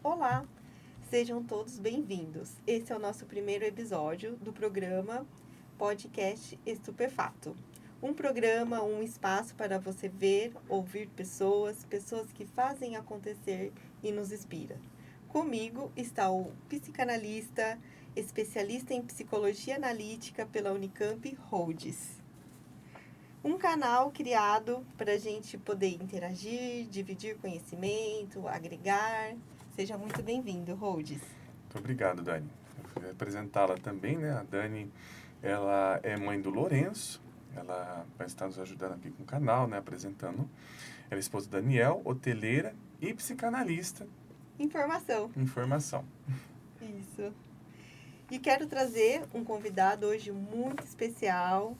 Olá, sejam todos bem-vindos. Esse é o nosso primeiro episódio do programa Podcast Estupefato. Um programa, um espaço para você ver, ouvir pessoas que fazem acontecer e nos inspira. Comigo está o psicanalista, especialista em psicologia analítica pela Unicamp, Rhodes. Um canal criado para a gente poder interagir, dividir conhecimento, agregar. Seja muito bem-vindo, Rhodes. Muito obrigado, Dani. Eu queria apresentá-la também, né? A Dani, ela é mãe do Lourenço. Ela vai estar nos ajudando aqui com o canal, né? Apresentando. Ela é esposa do Daniel, hoteleira e psicanalista. Informação. Informação. Isso. E quero trazer um convidado hoje muito especial,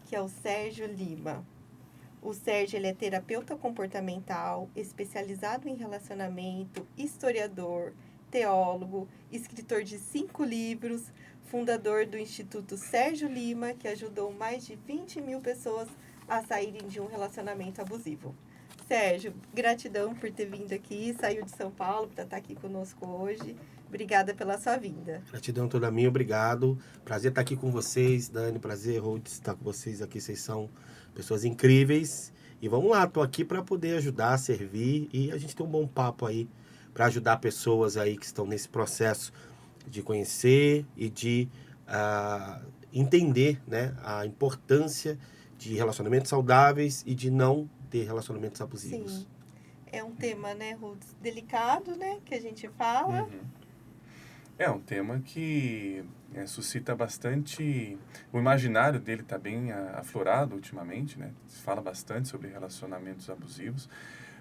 que é o Sérgio Lima. O Sérgio, ele é terapeuta comportamental, especializado em relacionamento, historiador, teólogo, escritor de 5 livros, fundador do Instituto Sérgio Lima, que ajudou mais de 20 mil pessoas a saírem de um relacionamento abusivo. Sérgio, gratidão por ter vindo aqui, saiu de São Paulo para estar aqui conosco hoje. Obrigada pela sua vinda. Gratidão toda minha, obrigado. Prazer estar aqui com vocês, Dani. Prazer, Rhodes, estar com vocês aqui. Vocês são pessoas incríveis. E vamos lá, estou aqui para poder ajudar, servir e a gente ter um bom papo aí para ajudar pessoas aí que estão nesse processo de conhecer e de entender, né, a importância de relacionamentos saudáveis e de não ter relacionamentos abusivos. Sim, é um tema, né, Rhodes, delicado, né, que a gente fala. Uhum. É um tema que suscita bastante... O imaginário dele está bem aflorado ultimamente, né? Se fala bastante sobre relacionamentos abusivos.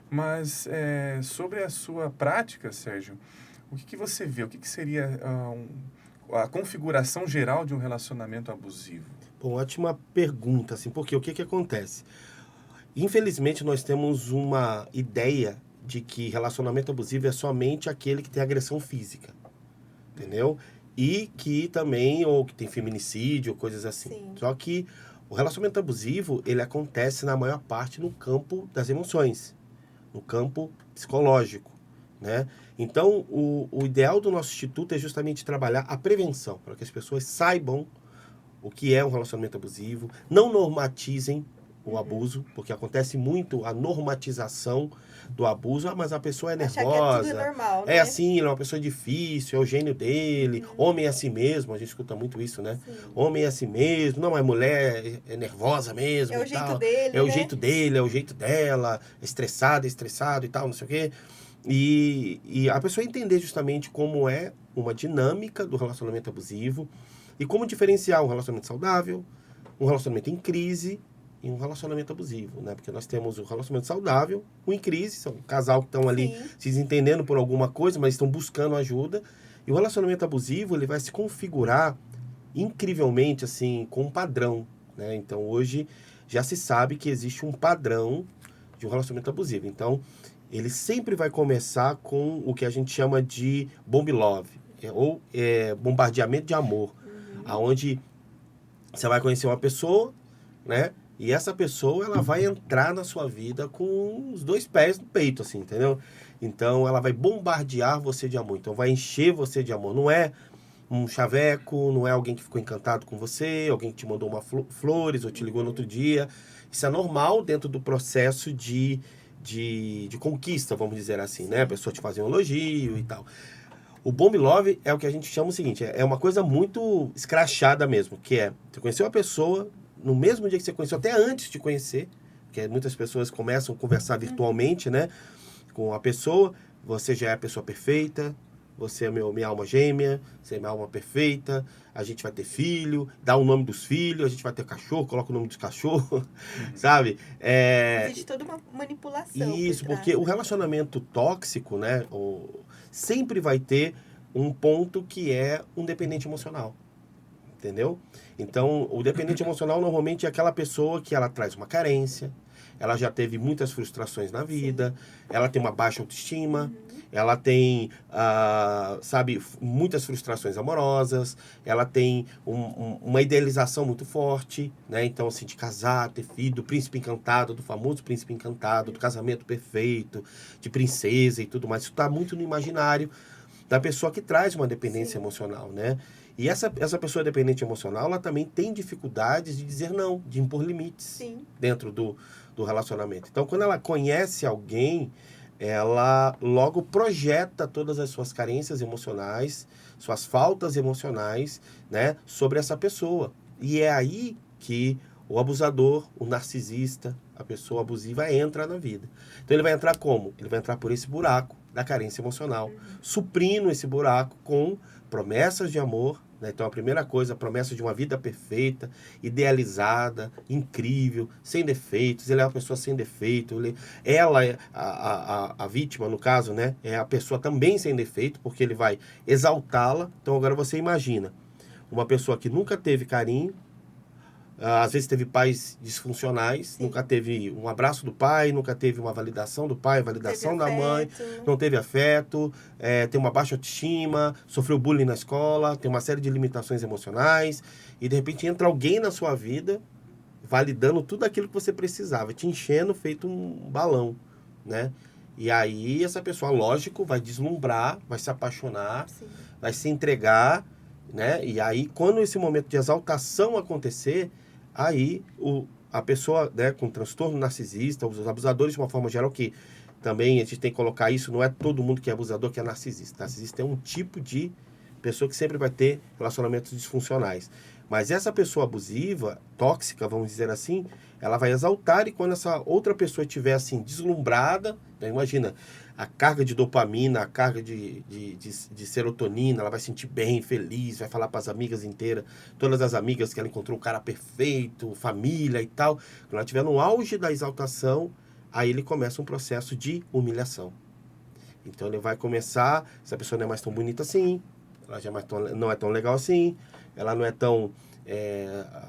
Mas sobre a sua prática, Sérgio, o que você vê? O que seria a configuração geral de um relacionamento abusivo? Bom, ótima pergunta, assim, porque o que acontece? Infelizmente, nós temos uma ideia de que relacionamento abusivo é somente aquele que tem agressão física, entendeu? E que também, ou que tem feminicídio, ou coisas assim. Sim. Só que o relacionamento abusivo, ele acontece na maior parte no campo das emoções, no campo psicológico, né? Então, o ideal do nosso instituto é justamente trabalhar a prevenção, para que as pessoas saibam o que é um relacionamento abusivo, não normatizem o abuso, porque acontece muito a normatização do abuso. Ah, mas a pessoa é nervosa. Achar que é tudo normal, né? É assim, ele é uma pessoa difícil, é o gênio dele. Homem é assim mesmo, a gente escuta muito isso, né? Sim. Homem é assim mesmo, não, mas mulher é nervosa mesmo. É o e jeito tal. dele, É o né? jeito dele, é o jeito dela, é estressado e tal, não sei o quê. E a pessoa entender justamente como é uma dinâmica do relacionamento abusivo e como diferenciar um relacionamento saudável, um relacionamento em crise e um relacionamento abusivo, né? Porque nós temos o relacionamento saudável, o em crise, são um casal que estão ali Sim. se desentendendo por alguma coisa, mas estão buscando ajuda. E o relacionamento abusivo, ele vai se configurar incrivelmente, assim, com um padrão, né? Então, hoje, já se sabe que existe um padrão de um relacionamento abusivo. Então, ele sempre vai começar com o que a gente chama de bomb love, ou bombardeamento de amor, aonde você vai conhecer uma pessoa, né? E essa pessoa, ela vai entrar na sua vida com os 2 pés no peito, assim, entendeu? Então, ela vai bombardear você de amor. Então, vai encher você de amor. Não é um chaveco, não é alguém que ficou encantado com você, alguém que te mandou flores ou te ligou no outro dia. Isso é normal dentro do processo de conquista, vamos dizer assim, né? A pessoa te fazer um elogio e tal. O bomb love é o que a gente chama o seguinte, é uma coisa muito escrachada mesmo, que é, você conheceu a pessoa no mesmo dia que você conheceu, até antes de conhecer, porque muitas pessoas começam a conversar virtualmente, né, com a pessoa, você já é a pessoa perfeita, você é minha alma gêmea, você é minha alma perfeita, a gente vai ter filho, dá o nome dos filhos, a gente vai ter cachorro, coloca o nome dos cachorros, sabe? Existe toda uma manipulação Isso, por trás, porque o né? relacionamento tóxico, né, sempre vai ter um ponto que é um dependente emocional, entendeu? Então, o dependente emocional normalmente é aquela pessoa que ela traz uma carência, ela já teve muitas frustrações na vida, ela tem uma baixa autoestima, ela tem, sabe, muitas frustrações amorosas, ela tem uma idealização muito forte, né? Então, assim, de casar, ter filho, do príncipe encantado, do famoso príncipe encantado, do casamento perfeito, de princesa e tudo mais. Isso está muito no imaginário da pessoa que traz uma dependência emocional, né? E essa pessoa dependente emocional, ela também tem dificuldades de dizer não, de impor limites dentro do relacionamento. Então, quando ela conhece alguém, ela logo projeta todas as suas carências emocionais, suas faltas emocionais, né, sobre essa pessoa. E é aí que o abusador, o narcisista, a pessoa abusiva entra na vida. Então, ele vai entrar como? Ele vai entrar por esse buraco da carência emocional, suprindo esse buraco com promessas de amor, né? Então, a primeira coisa, a promessa de uma vida perfeita, idealizada, incrível, sem defeitos. Ele é uma pessoa sem defeito. Ela, a vítima, no caso, né? É a pessoa também sem defeito, porque ele vai exaltá-la. Então, agora você imagina uma pessoa que nunca teve carinho, às vezes teve pais disfuncionais, nunca teve um abraço do pai, nunca teve uma validação do pai, validação da mãe, não teve afeto, tem uma baixa autoestima, sofreu bullying na escola, tem uma série de limitações emocionais, e de repente entra alguém na sua vida validando tudo aquilo que você precisava, te enchendo feito um balão, né? E aí essa pessoa, lógico, vai deslumbrar, vai se apaixonar, vai se entregar, né? E aí, quando esse momento de exaltação acontecer, aí a pessoa, né, com transtorno narcisista, os abusadores de uma forma geral, que também a gente tem que colocar isso, não é todo mundo que é abusador que é narcisista. Narcisista é um tipo de pessoa que sempre vai ter relacionamentos disfuncionais. Mas essa pessoa abusiva, tóxica, vamos dizer assim, ela vai exaltar, e quando essa outra pessoa estiver assim, deslumbrada, né, imagina, a carga de dopamina, a carga de serotonina, ela vai sentir bem, feliz, vai falar para as amigas inteiras, todas as amigas que ela encontrou um cara perfeito, família e tal. Quando ela estiver no auge da exaltação, aí ele começa um processo de humilhação. Então ele vai começar, essa pessoa não é mais tão bonita assim, ela já não é tão legal assim, ela não é tão,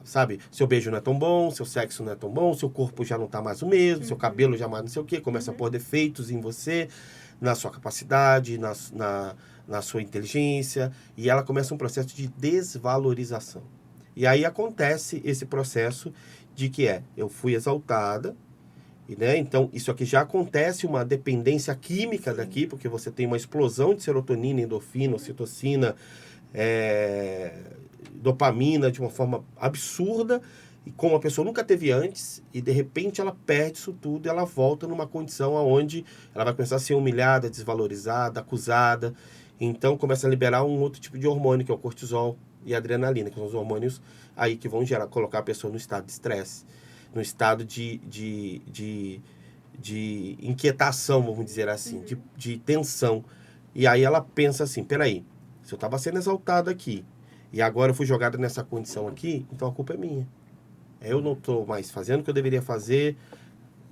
sabe, seu beijo não é tão bom, seu sexo não é tão bom, seu corpo já não tá mais o mesmo, seu cabelo já mais não sei o quê, começa a pôr defeitos em você, na sua capacidade, na sua inteligência, e ela começa um processo de desvalorização. E aí acontece esse processo de que eu fui exaltada, né? Então, isso aqui já acontece uma dependência química daqui, porque você tem uma explosão de serotonina, endorfina, ocitocina, dopamina de uma forma absurda, e como a pessoa nunca teve antes, e de repente ela perde isso tudo, e ela volta numa condição onde ela vai começar a ser humilhada, desvalorizada, acusada. Então começa a liberar um outro tipo de hormônio, que é o cortisol e a adrenalina, que são os hormônios aí que vão colocar a pessoa no estado de estresse, no estado de inquietação, vamos dizer assim, de tensão. E aí ela pensa assim, peraí, se eu estava sendo exaltado aqui, e agora eu fui jogado nessa condição aqui, então a culpa é minha. Eu não estou mais fazendo o que eu deveria fazer,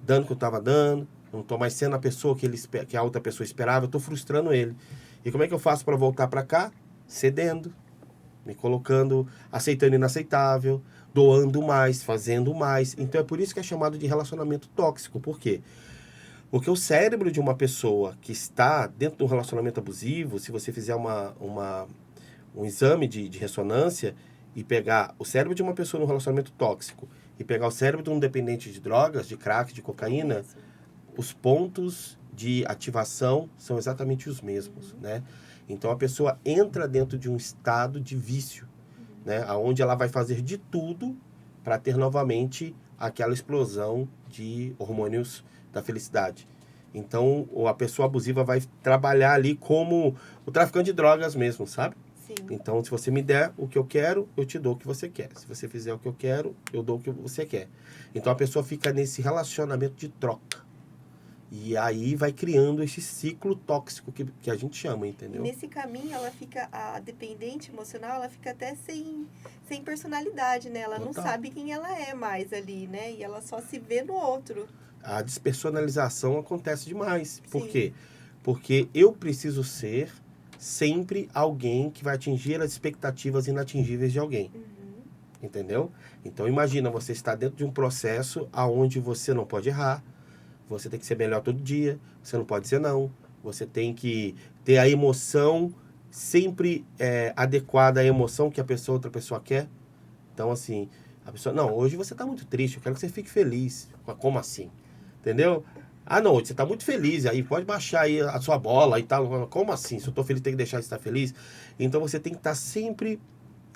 dando o que eu estava dando, não estou mais sendo a pessoa que a outra pessoa esperava, eu estou frustrando ele. E como é que eu faço para voltar para cá? Cedendo, me colocando, aceitando o inaceitável, doando mais, fazendo mais. Então é por isso que é chamado de relacionamento tóxico. Por quê? Porque o cérebro de uma pessoa que está dentro de um relacionamento abusivo, se você fizer um exame de ressonância e pegar o cérebro de uma pessoa num relacionamento tóxico e pegar o cérebro de um dependente de drogas, de crack, de cocaína, os pontos de ativação são exatamente os mesmos, né? Então a pessoa entra dentro de um estado de vício, né? Onde ela vai fazer de tudo para ter novamente aquela explosão de hormônios da felicidade. Então a pessoa abusiva vai trabalhar ali como o traficante de drogas mesmo, sabe? Sim. Então, se você me der o que eu quero, eu te dou o que você quer. Se você fizer o que eu quero, eu dou o que você quer. Então, a pessoa fica nesse relacionamento de troca. E aí vai criando esse ciclo tóxico que a gente chama, entendeu? E nesse caminho, ela fica, a dependente emocional, ela fica até sem personalidade, né? Ela não sabe quem ela é mais ali, né? E ela só se vê no outro. A despersonalização acontece demais. Por Sim. quê? Porque eu preciso ser sempre alguém que vai atingir as expectativas inatingíveis de alguém. entendeu? Então imagina, você está dentro de um processo aonde você não pode errar, você tem que ser melhor todo dia, você não pode dizer não, você tem que ter a emoção sempre adequada à emoção que outra pessoa quer. Então assim, a pessoa, não, hoje você está muito triste, eu quero que você fique feliz. Como assim? Entendeu? Ah, não, hoje você está muito feliz, aí pode baixar aí a sua bola e tal. Como assim? Se eu estou feliz, tem que deixar de estar feliz? Então você tem que estar sempre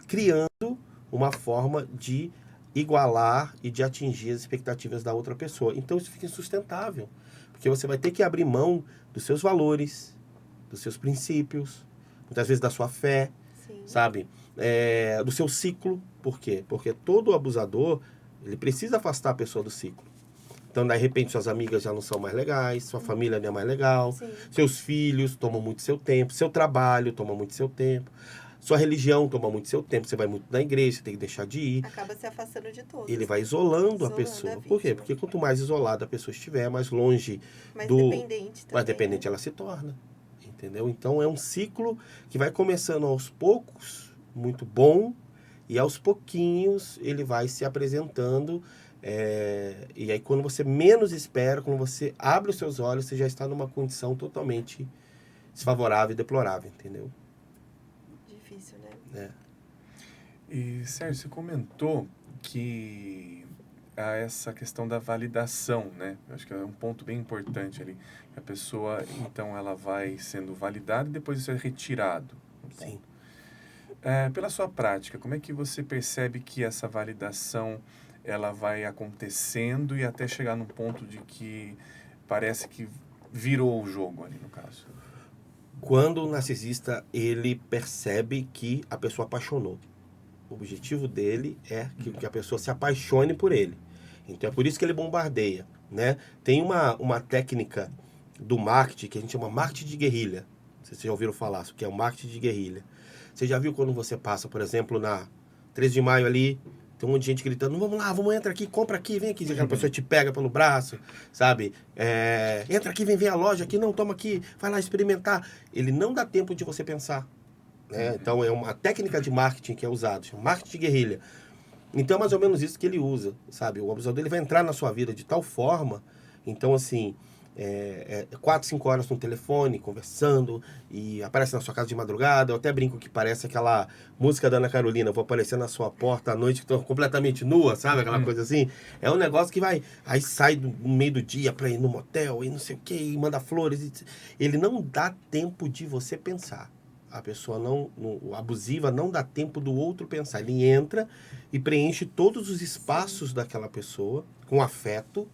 criando uma forma de igualar e de atingir as expectativas da outra pessoa. Então isso fica insustentável, porque você vai ter que abrir mão dos seus valores, dos seus princípios, muitas vezes da sua fé, Sim. sabe? Do seu ciclo. Por quê? Porque todo abusador, ele precisa afastar a pessoa do ciclo. Então, de repente, suas amigas já não são mais legais, sua família não é mais legal, Sim. seus filhos tomam muito seu tempo, seu trabalho toma muito seu tempo, sua religião toma muito seu tempo, você vai muito na igreja, você tem que deixar de ir. Acaba se afastando de todos. Ele vai isolando a Isolando pessoa. a Por quê? vítima. Porque quanto mais isolada a pessoa estiver, mais longe Mais do... dependente também. mais dependente ela se torna. Entendeu? Então, é um ciclo que vai começando aos poucos, muito bom, e aos pouquinhos ele vai se apresentando. E aí, quando você menos espera, quando você abre os seus olhos, você já está numa condição totalmente desfavorável e deplorável, entendeu? Difícil, né? E, Sérgio, você comentou que há essa questão da validação, né? Eu acho que é um ponto bem importante ali. A pessoa, então, ela vai sendo validada e depois isso é retirado. Sim. Pela sua prática, como é que você percebe que essa validação ela vai acontecendo e até chegar num ponto de que parece que virou o jogo ali, no caso? Quando o narcisista, ele percebe que a pessoa apaixonou. O objetivo dele é que a pessoa se apaixone por ele. Então é por isso que ele bombardeia, né? Tem uma técnica do marketing que a gente chama marketing de guerrilha. Vocês já ouviram falar, isso que é o marketing de guerrilha. Você já viu quando você passa, por exemplo, na 13 de maio ali, tem um monte de gente gritando, vamos lá, vamos, entra aqui, compra aqui, vem aqui. Aquela pessoa te pega pelo braço, sabe? Entra aqui, vem a loja aqui, não, toma aqui, vai lá experimentar. Ele não dá tempo de você pensar. Né? Então é uma técnica de marketing que é usada, chama marketing de guerrilha. Então é mais ou menos isso que ele usa, sabe? O abusador ele vai entrar na sua vida de tal forma, então assim, 4, 5 horas no telefone, conversando, e aparece na sua casa de madrugada. Eu até brinco que parece aquela música da Ana Carolina, vou aparecer na sua porta à noite, estou completamente nua, sabe? Aquela coisa assim. É um negócio que vai, aí sai no meio do dia pra ir no motel, e não sei o que, e manda flores. Ele não dá tempo de você pensar. A pessoa abusiva não dá tempo do outro pensar. Ele entra e preenche todos os espaços daquela pessoa com afeto,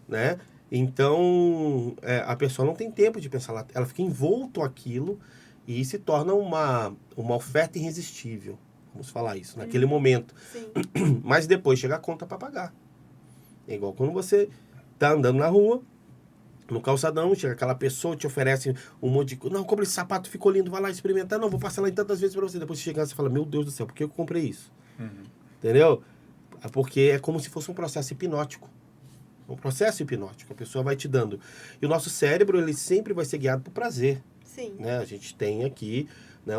né? Então, a pessoa não tem tempo de pensar, ela fica envolto aquilo e se torna uma oferta irresistível, vamos falar isso, naquele momento. Sim. Mas depois chega a conta para pagar. É igual quando você tá andando na rua, no calçadão, chega aquela pessoa, te oferece um monte de coisa. Não, compra esse sapato, ficou lindo, vai lá experimentar. Não, vou passar lá em tantas vezes para você. Depois você chega e você fala, meu Deus do céu, por que eu comprei isso? Entendeu? Porque é como se fosse um processo hipnótico. Um processo hipnótico. A pessoa vai te dando. E o nosso cérebro, ele sempre vai ser guiado por prazer. Sim. Né? A gente tem aqui, né,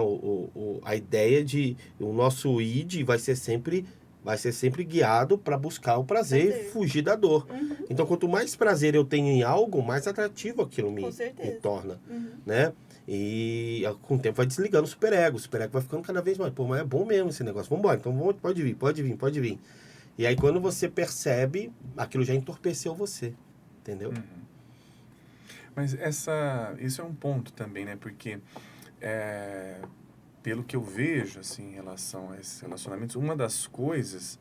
a ideia de... O nosso id vai ser sempre guiado para buscar o prazer e fugir da dor. Então, quanto mais prazer eu tenho em algo, mais atrativo aquilo me torna. Né? E com o tempo vai desligando o superego. O superego vai ficando cada vez mais. Pô, mas é bom mesmo esse negócio. Vamos embora. Então pode vir. E aí, quando você percebe, aquilo já entorpeceu você. Entendeu? Mas isso é um ponto também, né? Porque, pelo que eu vejo, assim, em relação a esses relacionamentos, uma das coisas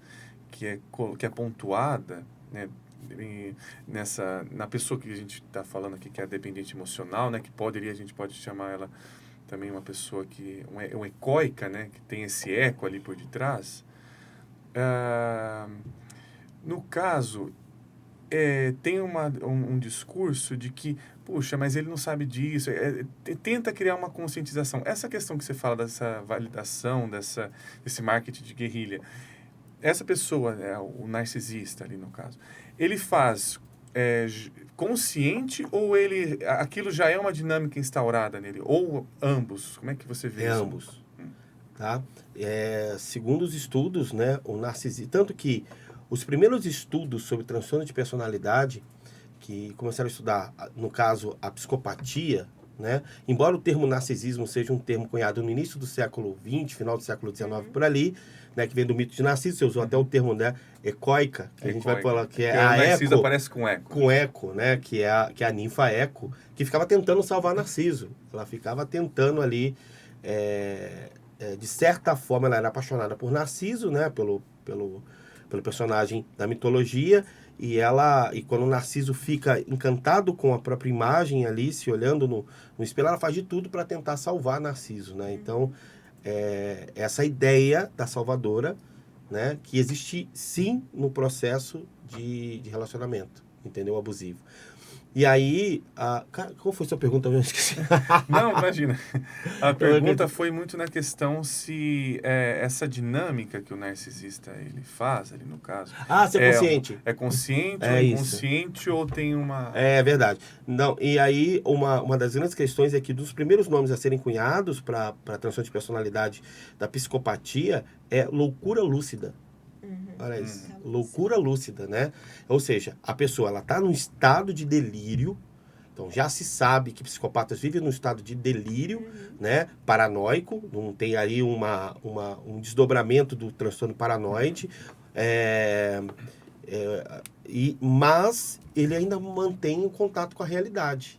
que é pontuada, né? Na pessoa que a gente está falando aqui, que é a dependente emocional, né? Que a gente pode chamar ela também uma pessoa que... uma ecoica, né? Que tem esse eco ali por detrás. No caso, tem um discurso de que, puxa, mas ele não sabe disso, tenta criar uma conscientização. Essa questão que você fala dessa validação, desse marketing de guerrilha, essa pessoa, o narcisista ali no caso, ele faz consciente ou aquilo já é uma dinâmica instaurada nele? Ou ambos? Como é que você vê isso? Ambos. tá? Segundo os estudos, né, o narcisismo... Tanto que os primeiros estudos sobre transtorno de personalidade, que começaram a estudar, no caso, a psicopatia, né? Embora o termo narcisismo seja um termo cunhado no início do século XX, final do século XIX, por ali, né, que vem do mito de Narciso, você usou até o termo, né, ecoica, que a gente vai falar que é a Narciso Eco, aparece com Eco. com Eco, né, que é a ninfa Eco, que ficava tentando salvar Narciso. Ela ficava tentando ali, de certa forma, ela era apaixonada por Narciso, né, pelo personagem da mitologia, e quando o Narciso fica encantado com a própria imagem ali, se olhando no espelho, ela faz de tudo para tentar salvar Narciso, né? Então, essa ideia da salvadora, né, que existe sim no processo de relacionamento, entendeu? Abusivo. E aí, cara, qual foi a sua pergunta? Eu esqueci. Não, imagina. A pergunta foi muito na questão se essa dinâmica que o narcisista ele faz, ali no caso... Você é consciente. É consciente ou inconsciente ou tem uma... É verdade. Não, e aí, uma das grandes questões é que dos primeiros nomes a serem cunhados para transtorno de personalidade da psicopatia é loucura lúcida. Olha isso, loucura lúcida, né? Ou seja, a pessoa ela está num estado de delírio, então já se sabe que psicopatas vivem num estado de delírio, né? Paranoico, não tem aí um desdobramento do transtorno paranoide, mas ele ainda mantém o contato com a realidade.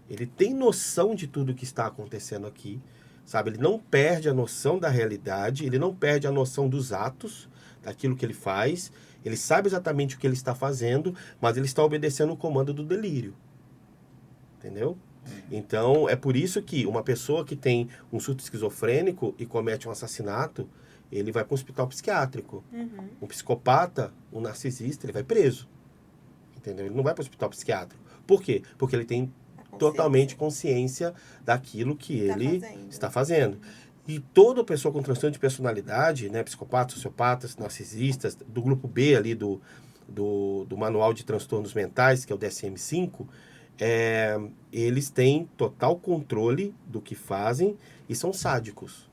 Ele tem noção de tudo que está acontecendo aqui, sabe? Ele não perde a noção da realidade, ele não perde a noção dos atos, daquilo que ele faz, ele sabe exatamente o que ele está fazendo, mas ele está obedecendo o comando do delírio. Entendeu? Então, é por isso que uma pessoa que tem um surto esquizofrênico e comete um assassinato, ele vai para um hospital psiquiátrico. Um psicopata, um narcisista, ele vai preso. Entendeu? Ele não vai para o hospital psiquiátrico. Por quê? Porque ele tem totalmente consciência daquilo que ele está fazendo. E toda pessoa com transtorno de personalidade, né, psicopatas, sociopatas, narcisistas, do grupo B ali do Manual de Transtornos Mentais, que é o DSM-5, eles têm total controle do que fazem e são sádicos.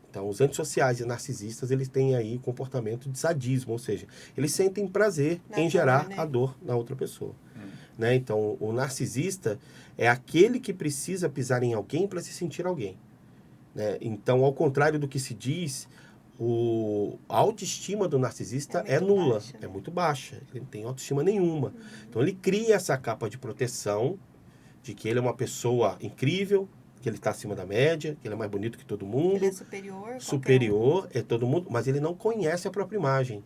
Então, os antissociais e narcisistas, eles têm aí comportamento de sadismo, ou seja, eles sentem prazer em gerar a dor na outra pessoa. Né? Então, o narcisista é aquele que precisa pisar em alguém para se sentir alguém. Né? Então, ao contrário do que se diz, a autoestima do narcisista é nula, baixa, né? É muito baixa, ele não tem autoestima nenhuma. Então, ele cria essa capa de proteção, de que ele é uma pessoa incrível, que ele está acima da média, que ele é mais bonito que todo mundo. Ele é superior. Superior é todo mundo, mas ele não conhece a própria imagem,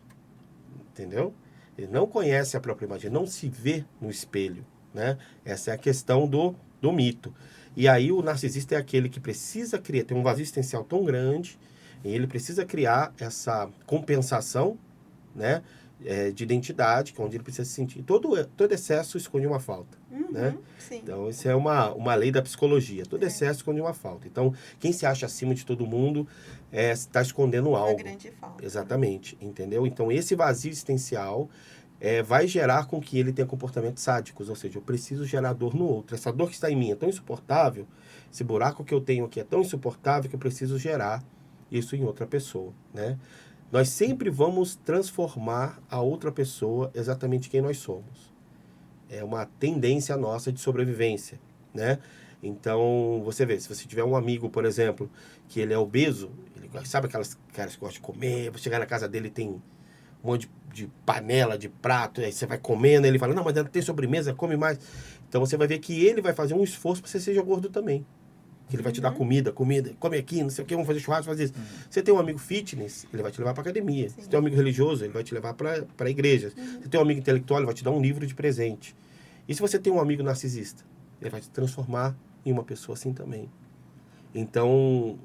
entendeu? Ele não conhece a própria imagem, ele não se vê no espelho, né? Essa é a questão do mito. E aí o narcisista é aquele que precisa criar, tem um vazio existencial tão grande, e ele precisa criar essa compensação, né, de identidade, que é onde ele precisa se sentir. Todo excesso esconde uma falta. Né? Sim. Então, isso é uma lei da psicologia. Todo excesso esconde uma falta. Então, quem se acha acima de todo mundo está escondendo algo. Uma grande falta. Exatamente, entendeu? Então, esse vazio existencial vai gerar com que ele tenha comportamentos sádicos, ou seja, eu preciso gerar dor no outro. Essa dor que está em mim é tão insuportável, esse buraco que eu tenho aqui é tão insuportável que eu preciso gerar isso em outra pessoa, né? Nós sempre vamos transformar a outra pessoa exatamente quem nós somos. É uma tendência nossa de sobrevivência, né? Então, você vê, se você tiver um amigo, por exemplo, que ele é obeso, ele sabe aquelas caras que gostam de comer, você chegar na casa dele tem um monte de panela, de prato, aí você vai comendo, ele fala, não, mas tem sobremesa, come mais. Então, você vai ver que ele vai fazer um esforço para você seja gordo também. Que ele vai te dar comida, come aqui, não sei o que, vamos fazer churrasco, fazer isso. Você tem um amigo fitness, ele vai te levar para academia. Sim. Você tem um amigo religioso, ele vai te levar para a igreja. Você tem um amigo intelectual, ele vai te dar um livro de presente. E se você tem um amigo narcisista, ele vai te transformar em uma pessoa assim também. Então,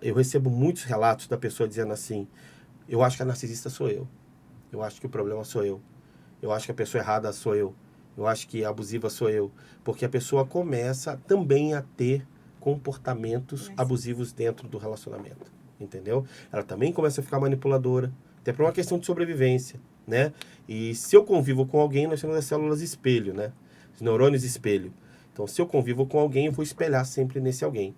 eu recebo muitos relatos da pessoa dizendo assim, eu acho que a narcisista sou eu. Eu acho que o problema sou eu. Eu acho que a pessoa errada sou eu. Eu acho que a abusiva sou eu. Porque a pessoa começa também a ter comportamentos abusivos dentro do relacionamento, entendeu? Ela também começa a ficar manipuladora, até por uma questão de sobrevivência, né? E se eu convivo com alguém, nós temos as células espelho, né? Os neurônios espelho. Então, se eu convivo com alguém, eu vou espelhar sempre nesse alguém.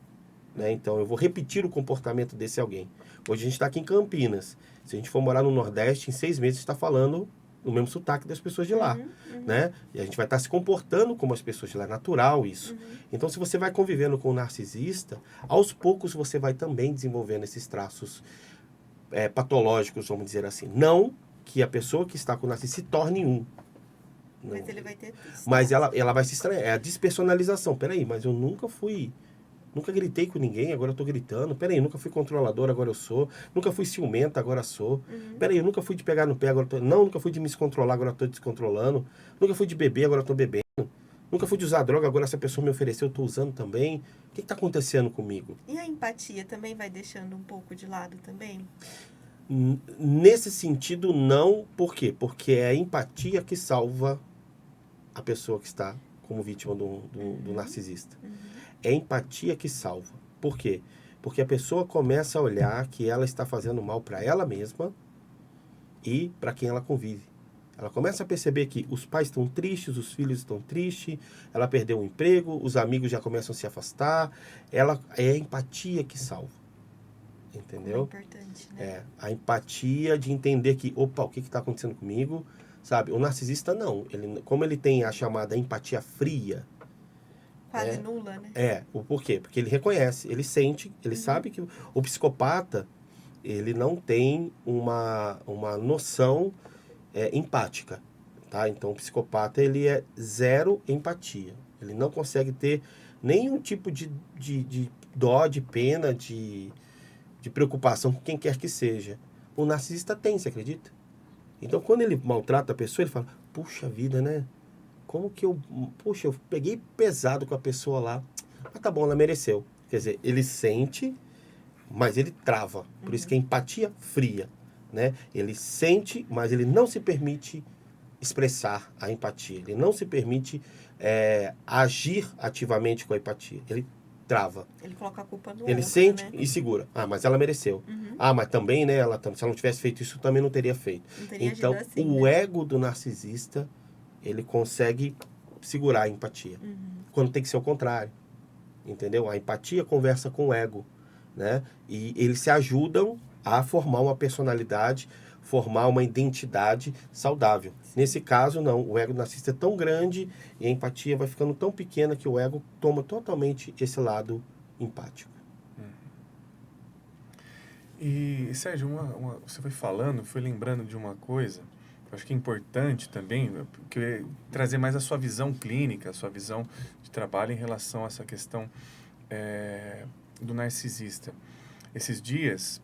né? Então, eu vou repetir o comportamento desse alguém. Hoje a gente está aqui em Campinas. Se a gente for morar no Nordeste, em 6 meses está falando o mesmo sotaque das pessoas de lá, né? E a gente vai estar se comportando como as pessoas de lá. É natural isso. Então, se você vai convivendo com o narcisista, aos poucos você vai também desenvolvendo esses traços patológicos, vamos dizer assim. Não que a pessoa que está com o narcisista se torne um. Não. Mas ele vai ter isso. Mas ela vai se estranhar. É a despersonalização. Peraí, mas eu nunca gritei com ninguém, agora eu tô gritando. Peraí, eu nunca fui controlador, agora eu sou. Nunca fui ciumenta, agora sou. Peraí, eu nunca fui de pegar no pé, agora eu tô... Não, nunca fui de me descontrolar, agora eu tô descontrolando. Nunca fui de beber, agora eu tô bebendo. Nunca fui de usar droga, agora essa pessoa me ofereceu, eu tô usando também. O que tá acontecendo comigo? E a empatia também vai deixando um pouco de lado também? Nesse sentido, não. Por quê? Porque é a empatia que salva a pessoa que está como vítima do narcisista. É a empatia que salva. Por quê? Porque a pessoa começa a olhar que ela está fazendo mal para ela mesma e para quem ela convive. Ela começa a perceber que os pais estão tristes, os filhos estão tristes, ela perdeu o emprego, os amigos já começam a se afastar. É a empatia que salva. Entendeu? É importante, né? A empatia de entender que, opa, o que está acontecendo comigo? Sabe? O narcisista não. Como ele tem a chamada empatia fria, Quase nula, né? O porquê? Porque ele reconhece, ele sente, ele sabe que o psicopata, ele não tem uma noção empática, tá? Então, o psicopata, ele é zero empatia. Ele não consegue ter nenhum tipo de dó, de pena, de preocupação com quem quer que seja. O narcisista tem, você acredita? Então, quando ele maltrata a pessoa, ele fala, puxa vida, né? Como que eu peguei pesado com a pessoa lá. Mas tá bom, ela mereceu. Quer dizer, ele sente, mas ele trava. Por isso que é empatia fria, né? Ele sente, mas ele não se permite expressar a empatia. Ele não se permite agir ativamente com a empatia. Ele trava. Ele coloca a culpa no Ele outro, sente né? e segura. Ah, mas ela mereceu. Mas também, né? Se ela não tivesse feito isso, também não teria feito. Não teria Então, agido assim, o né? ego do narcisista, ele consegue segurar a empatia. Quando tem que ser o contrário. Entendeu? A empatia conversa com o ego, né? E eles se ajudam a formar uma personalidade, formar uma identidade saudável. Nesse caso, não. O ego do narcisista é tão grande e a empatia vai ficando tão pequena que o ego toma totalmente esse lado empático. E, Sérgio, você foi falando, foi lembrando de uma coisa, que eu acho que é importante também, que eu ia trazer mais a sua visão clínica, a sua visão de trabalho em relação a essa questão do narcisista. Esses dias,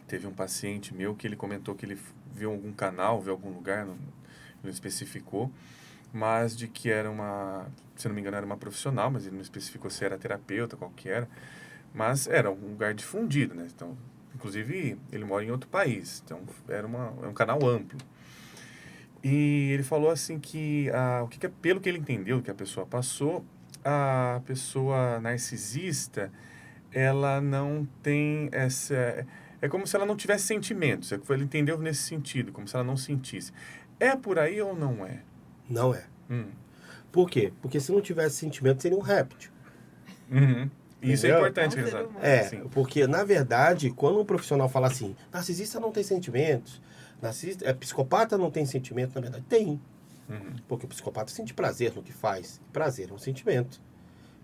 teve um paciente meu que ele comentou que ele viu algum canal, viu algum lugar, não especificou, mas de que era se não me engano, era uma profissional, mas ele não especificou se era terapeuta, qual que era, mas era um lugar difundido, né? Então, inclusive, ele mora em outro país, então era um canal amplo. E ele falou assim que, pelo que ele entendeu, que a pessoa passou, a pessoa narcisista, ela não tem essa... É como se ela não tivesse sentimentos. Ele entendeu nesse sentido, como se ela não sentisse. É por aí ou não é? Não é. Por quê? Porque se não tivesse sentimento, seria um réptil. Isso é importante, exato. Porque, na verdade, quando um profissional fala assim, narcisista não tem sentimentos, psicopata não tem sentimento, na verdade, tem. Porque o psicopata sente prazer no que faz. Prazer é um sentimento.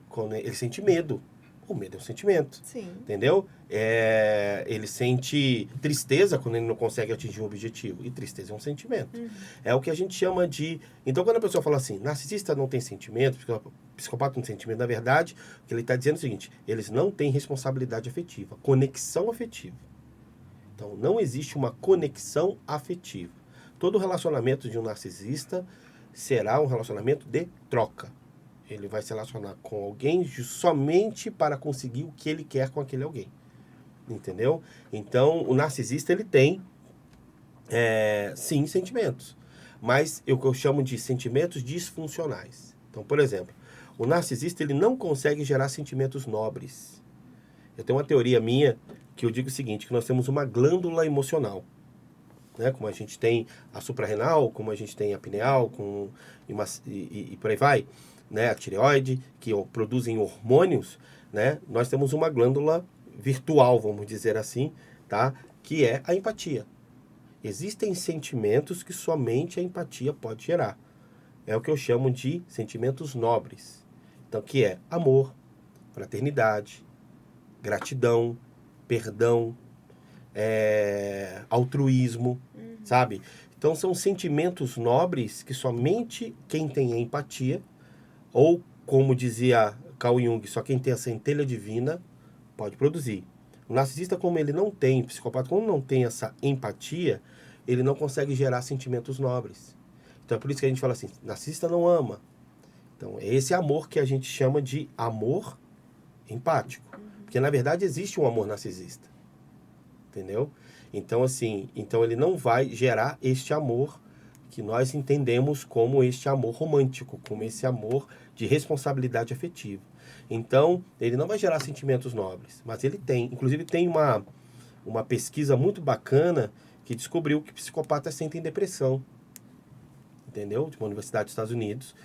Quando ele sente medo. O medo é um sentimento. Sim. Entendeu? Ele sente tristeza quando ele não consegue atingir um objetivo. E tristeza é um sentimento. É o que a gente chama de... Então, quando a pessoa fala assim, narcisista não tem sentimento, psicopata não tem sentimento, na verdade, o que ele está dizendo é o seguinte, eles não têm responsabilidade afetiva, conexão afetiva. Então, não existe uma conexão afetiva. Todo relacionamento de um narcisista será um relacionamento de troca. Ele vai se relacionar com alguém somente para conseguir o que ele quer com aquele alguém. Entendeu? Então, o narcisista, ele tem, sim, sentimentos. Mas o que eu chamo de sentimentos disfuncionais. Então, por exemplo, o narcisista, ele não consegue gerar sentimentos nobres. Eu tenho uma teoria minha que eu digo o seguinte, que nós temos uma glândula emocional. Né? Como a gente tem a suprarrenal, como a gente tem a pineal, e por aí vai. Né, a tireoide, que produzem hormônios, né? Nós temos uma glândula virtual, vamos dizer assim, tá? Que é a empatia. Existem sentimentos que somente a empatia pode gerar. É o que eu chamo de sentimentos nobres. Então, que é amor, fraternidade, gratidão, perdão, altruísmo, sabe? Então, são sentimentos nobres que somente quem tem empatia, ou como dizia Carl Jung, só quem tem a centelha divina pode produzir. O narcisista, como ele não tem, o psicopata, como não tem essa empatia, ele não consegue gerar sentimentos nobres. Então é por isso que a gente fala assim, narcisista não ama. Então é esse amor que a gente chama de amor empático. Porque na verdade existe um amor narcisista. Entendeu? Então assim, ele não vai gerar este amor que nós entendemos como este amor romântico, como esse amor de responsabilidade afetiva. Então, ele não vai gerar sentimentos nobres, mas ele tem. Inclusive, tem uma pesquisa muito bacana que descobriu que psicopatas sentem depressão. Entendeu? De uma universidade dos Estados Unidos.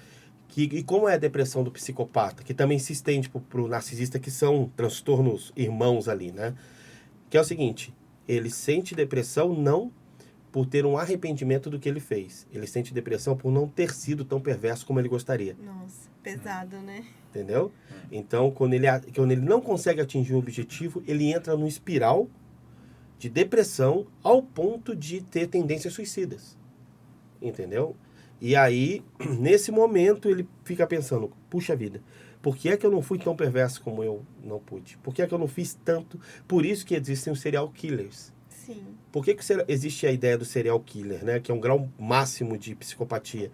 E como é a depressão do psicopata? Que também se estende para o narcisista, que são transtornos irmãos ali, né? Que é o seguinte, ele sente depressão não por ter um arrependimento do que ele fez. Ele sente depressão por não ter sido tão perverso como ele gostaria. Nossa, pesado, né? Entendeu? Então, quando ele não consegue atingir o objetivo, ele entra numa espiral de depressão ao ponto de ter tendências suicidas. Entendeu? E aí, nesse momento, ele fica pensando, puxa vida, por que é que eu não fui tão perverso como eu não pude? Por que é que eu não fiz tanto? Por isso que existem os serial killers. Sim. Por que existe a ideia do serial killer, né? Que é um grau máximo de psicopatia?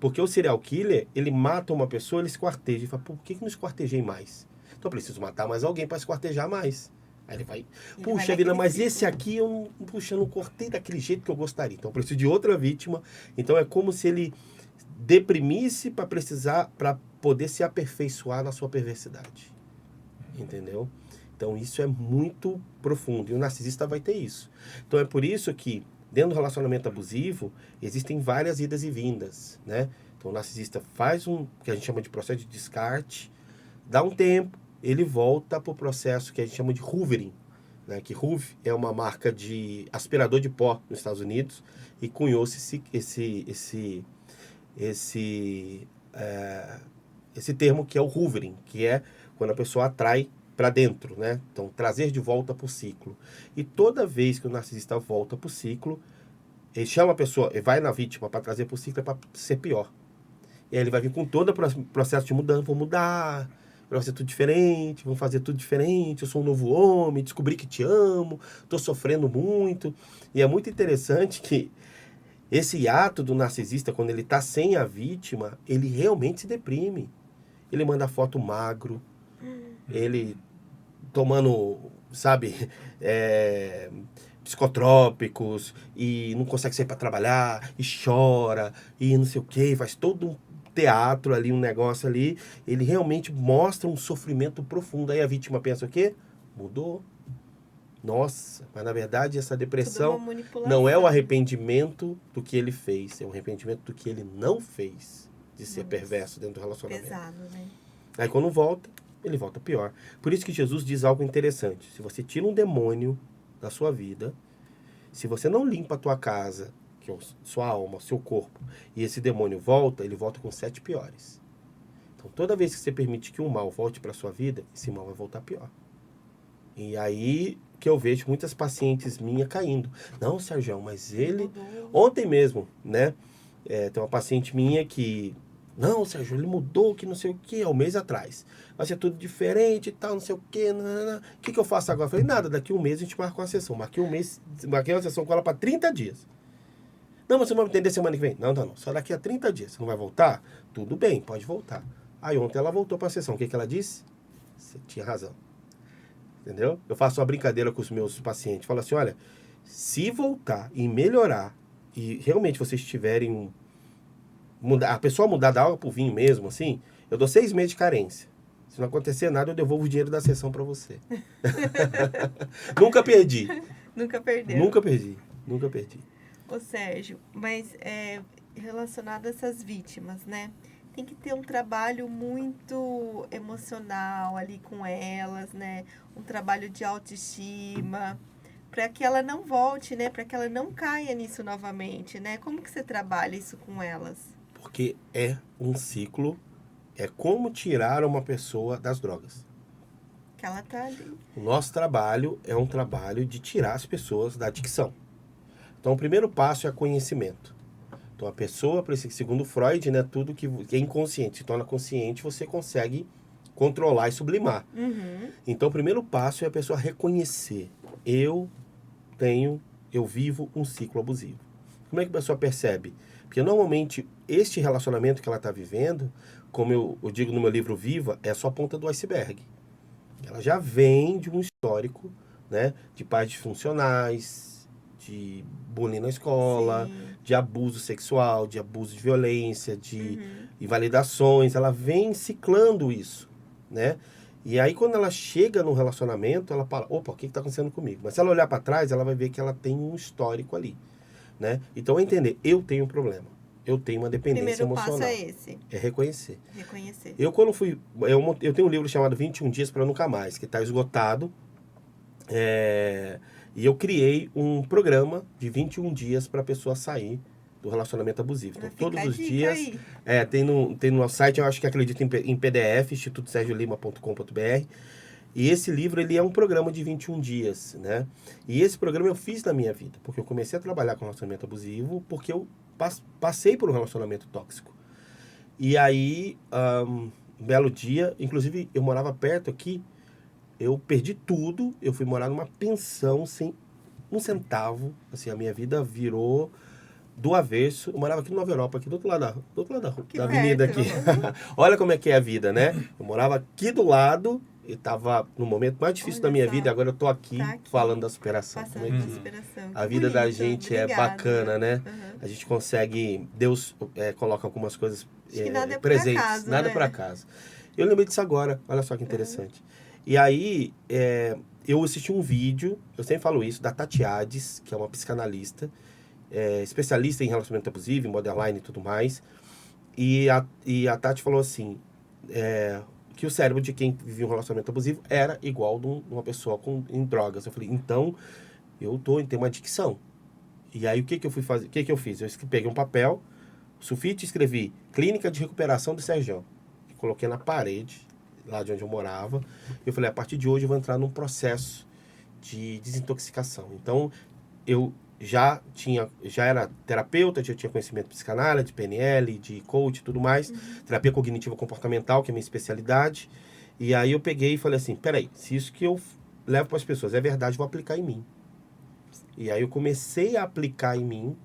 Porque o serial killer, ele mata uma pessoa, ele esquarteja. Ele fala, por que não esquartejei mais? Então eu preciso matar mais alguém para esquartejar mais. Aí ele vai, puxa vida, mas esse aqui eu não cortei daquele jeito que eu gostaria. Então eu preciso de outra vítima. Então é como se ele deprimisse para poder se aperfeiçoar na sua perversidade. Entendeu? Então isso é muito profundo. E o narcisista vai ter isso. Então é por isso que dentro do relacionamento abusivo, existem várias idas e vindas, né? Então o narcisista faz que a gente chama de processo de descarte, dá um tempo, ele volta para o processo que a gente chama de hoovering, né? Que Hoover é uma marca de aspirador de pó nos Estados Unidos e cunhou-se esse termo que é o hoovering, que é quando a pessoa atrai para dentro, né? Então, trazer de volta para o ciclo. E toda vez que o narcisista volta para o ciclo, ele chama a pessoa, ele vai na vítima para trazer para o ciclo, é para ser pior. E aí ele vai vir com todo o processo de mudança, vou mudar, vai ser tudo diferente, vamos fazer tudo diferente, eu sou um novo homem, descobri que te amo, estou sofrendo muito. E é muito interessante que esse ato do narcisista, quando ele está sem a vítima, ele realmente se deprime. Ele manda foto magro, ele tomando, sabe, psicotrópicos e não consegue sair para trabalhar e chora e não sei o que, faz todo um teatro ali, um negócio ali, ele realmente mostra um sofrimento profundo. Aí a vítima pensa o quê? Mudou. Nossa, mas na verdade essa depressão não é o arrependimento do que ele fez, é o arrependimento do que ele não fez, de ser perverso dentro do relacionamento. Pesado, né? Aí quando volta, ele volta pior. Por isso que Jesus diz algo interessante. Se você tira um demônio da sua vida, se você não limpa a tua casa, que é sua alma, seu corpo, e esse demônio volta, ele volta com 7 piores. Então toda vez que você permite que um mal volte para sua vida, esse mal vai voltar pior. E aí que eu vejo muitas pacientes minhas caindo. Não, Sérgio, mas ele... Ontem mesmo, né? Tem uma paciente minha que... Não, Sérgio, ele mudou, que não sei o que, há um mês atrás. Vai ser tudo diferente e tal, não sei o que. O que eu faço agora? Eu falei, nada, daqui a um mês a gente marca uma sessão. Marquei uma sessão com ela para 30 dias. Não, mas você não vai me atender semana que vem. Não. Só daqui a 30 dias. Você não vai voltar? Tudo bem, pode voltar. Aí ontem ela voltou para a sessão. O que ela disse? Você tinha razão. Entendeu? Eu faço uma brincadeira com os meus pacientes. Falo assim, olha, se voltar e melhorar, e realmente vocês tiverem a pessoa mudar da água pro vinho mesmo, assim, eu dou 6 meses de carência. Se não acontecer nada, eu devolvo o dinheiro da sessão para você. Nunca perdi. Nunca perdeu. Nunca perdi. Ô Sérgio, mas relacionado a essas vítimas, né? tem que ter um trabalho muito emocional ali com elas, né? Um trabalho de autoestima, para que ela não volte, né? Para que ela não caia nisso novamente, né? Como que você trabalha isso com elas? Porque é um ciclo, é como tirar uma pessoa das drogas. Que ela tá ali. O nosso trabalho é um trabalho de tirar as pessoas da adicção. Então, o primeiro passo é conhecimento. Então, a pessoa, segundo Freud, né, tudo que é inconsciente se torna consciente, você consegue controlar e sublimar. Uhum. Então, o primeiro passo é a pessoa reconhecer. Eu vivo um ciclo abusivo. Como é que a pessoa percebe? Porque, normalmente, este relacionamento que ela está vivendo, como eu digo no meu livro Viva, é só a ponta do iceberg. Ela já vem de um histórico, né, de pais disfuncionais, de bullying na escola, Sim. de abuso sexual, de abuso de violência, de invalidações. Ela vem ciclando isso, né? E aí, quando ela chega no relacionamento, ela fala, opa, o que está acontecendo comigo? Mas se ela olhar para trás, ela vai ver que ela tem um histórico ali, né? Então, é entender, eu tenho um problema. Eu tenho uma O dependência primeiro passo emocional. é esse, É reconhecer. reconhecer. Eu tenho um livro chamado 21 Dias para Nunca Mais, que está esgotado. E eu criei um programa de 21 dias para a pessoa sair do relacionamento abusivo. Então, Vai ficar todos a os dica dias. aí. Tem no nosso site, eu acho que acredito em PDF, institutosergiolima.com.br. E esse livro, ele é um programa de 21 dias, né? E esse programa eu fiz na minha vida, porque eu comecei a trabalhar com relacionamento abusivo, porque eu passei por um relacionamento tóxico. E aí, um belo dia, inclusive eu morava perto aqui, eu perdi tudo, eu fui morar numa pensão sem um centavo, assim, a minha vida virou do avesso. Eu morava aqui no Nova Europa, aqui do outro lado da avenida aqui. Olha como é que é a vida, né? Eu morava aqui do lado, e estava no momento mais difícil da minha vida, e agora eu tô aqui, falando da superação. Passando da superação. A vida da gente é bacana, né? A gente consegue, Deus coloca algumas coisas Acho que nada é por presentes, acaso, nada né? por acaso. Eu lembrei disso agora, olha só que interessante. E aí, eu assisti um vídeo, eu sempre falo isso, da Tati Hades, que é uma psicanalista, especialista em relacionamento abusivo, em borderline e tudo mais. E a Tati falou assim, que o cérebro de quem vivia um relacionamento abusivo era igual de uma pessoa em drogas. Eu falei, então, eu tenho uma adicção. E aí, o que eu fui fazer? O que eu fiz? Eu peguei um papel, sulfite, escrevi Clínica de Recuperação do Sergião. Coloquei na parede, lá de onde eu morava. Eu falei, a partir de hoje eu vou entrar num processo de desintoxicação. Então, eu já era terapeuta, já tinha conhecimento de psicanálise, de PNL, de coach e tudo mais. Terapia cognitivo comportamental, que é a minha especialidade. E aí eu peguei e falei assim, peraí, se isso que eu levo para as pessoas é verdade, eu vou aplicar em mim. E aí eu comecei a aplicar em mim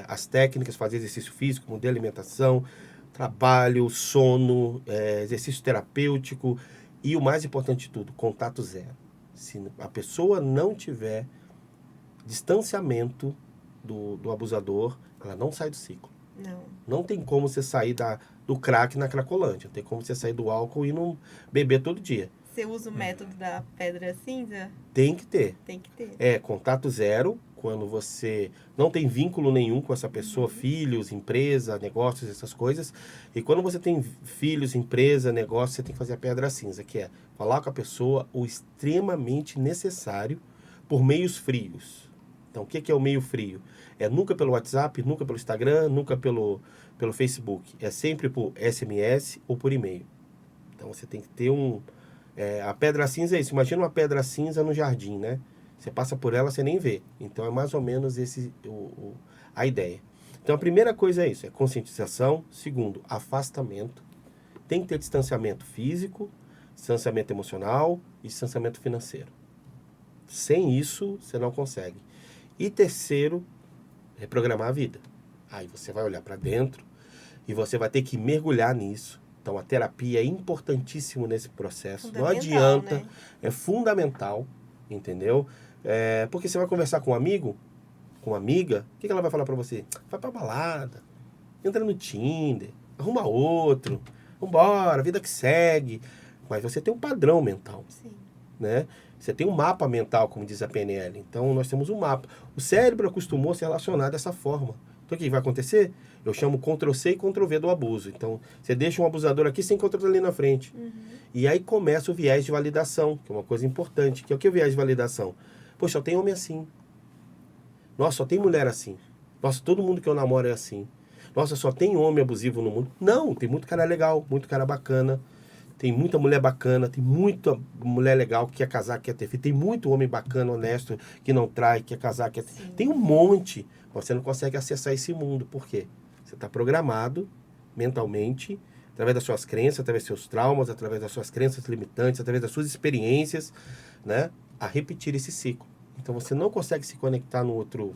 as técnicas, fazer exercício físico, mudei a alimentação, trabalho, sono, exercício terapêutico e o mais importante de tudo, contato zero. Se a pessoa não tiver distanciamento do abusador, ela não sai do ciclo. Não tem como você sair do crack na cracolândia, não tem como você sair do álcool e não beber todo dia. Você usa o método da pedra cinza? Tem que ter. Tem que ter. Contato zero, quando você não tem vínculo nenhum com essa pessoa, filhos, empresa, negócios, essas coisas. E quando você tem filhos, empresa, negócio, você tem que fazer a pedra cinza, que é falar com a pessoa o extremamente necessário por meios frios. Então, o que é o meio frio? É nunca pelo WhatsApp, nunca pelo Instagram, nunca pelo Facebook. É sempre por SMS ou por e-mail. Então, você tem que ter a pedra cinza é isso. Imagina uma pedra cinza no jardim, né? Você passa por ela, você nem vê. Então, é mais ou menos a ideia. Então, a primeira coisa é isso. É conscientização. Segundo, afastamento. Tem que ter distanciamento físico, distanciamento emocional e distanciamento financeiro. Sem isso, você não consegue. E terceiro, reprogramar a vida. Aí você vai olhar para dentro e você vai ter que mergulhar nisso. Então, a terapia é importantíssimo nesse processo. Não adianta, né? É fundamental, entendeu? Porque você vai conversar com um amigo, com uma amiga, o que ela vai falar para você? Vai pra balada, entra no Tinder, arruma outro, vambora, vida que segue. Mas você tem um padrão mental. Sim. Né? Você tem um mapa mental, como diz a PNL. Então, nós temos um mapa. O cérebro acostumou a se relacionar dessa forma. Então, o que vai acontecer? Eu chamo Ctrl-C e Ctrl-V do abuso. Então, você deixa um abusador aqui, você encontra ali na frente. E aí começa o viés de validação, que é uma coisa importante. Que é o que é o viés de validação? Poxa, só tem homem assim. Nossa, só tem mulher assim. Nossa, todo mundo que eu namoro é assim. Nossa, só tem homem abusivo no mundo. Não, tem muito cara legal, muito cara bacana. Tem muita mulher bacana, tem muita mulher legal que quer casar, quer ter filho. Tem muito homem bacana, honesto, que não trai, quer casar, quer ter... Tem um monte. Você não consegue acessar esse mundo. Por quê? Você está programado mentalmente, através das suas crenças, através dos seus traumas, através das suas crenças limitantes, através das suas experiências, né, a repetir esse ciclo. Então você não consegue se conectar no outro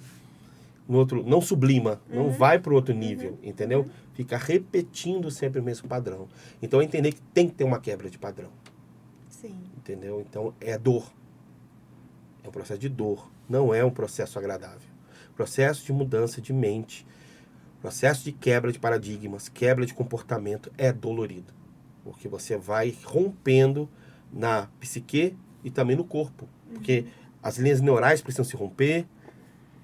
não sublima, não vai para o outro nível, entendeu? Fica repetindo sempre o mesmo padrão. Então é entender que tem que ter uma quebra de padrão. Sim. Entendeu? Então é dor. É um processo de dor, não é um processo agradável. Processo de mudança de mente, processo de quebra de paradigmas, quebra de comportamento é dolorido. Porque você vai rompendo na psique e também no corpo. Porque as linhas neurais precisam se romper,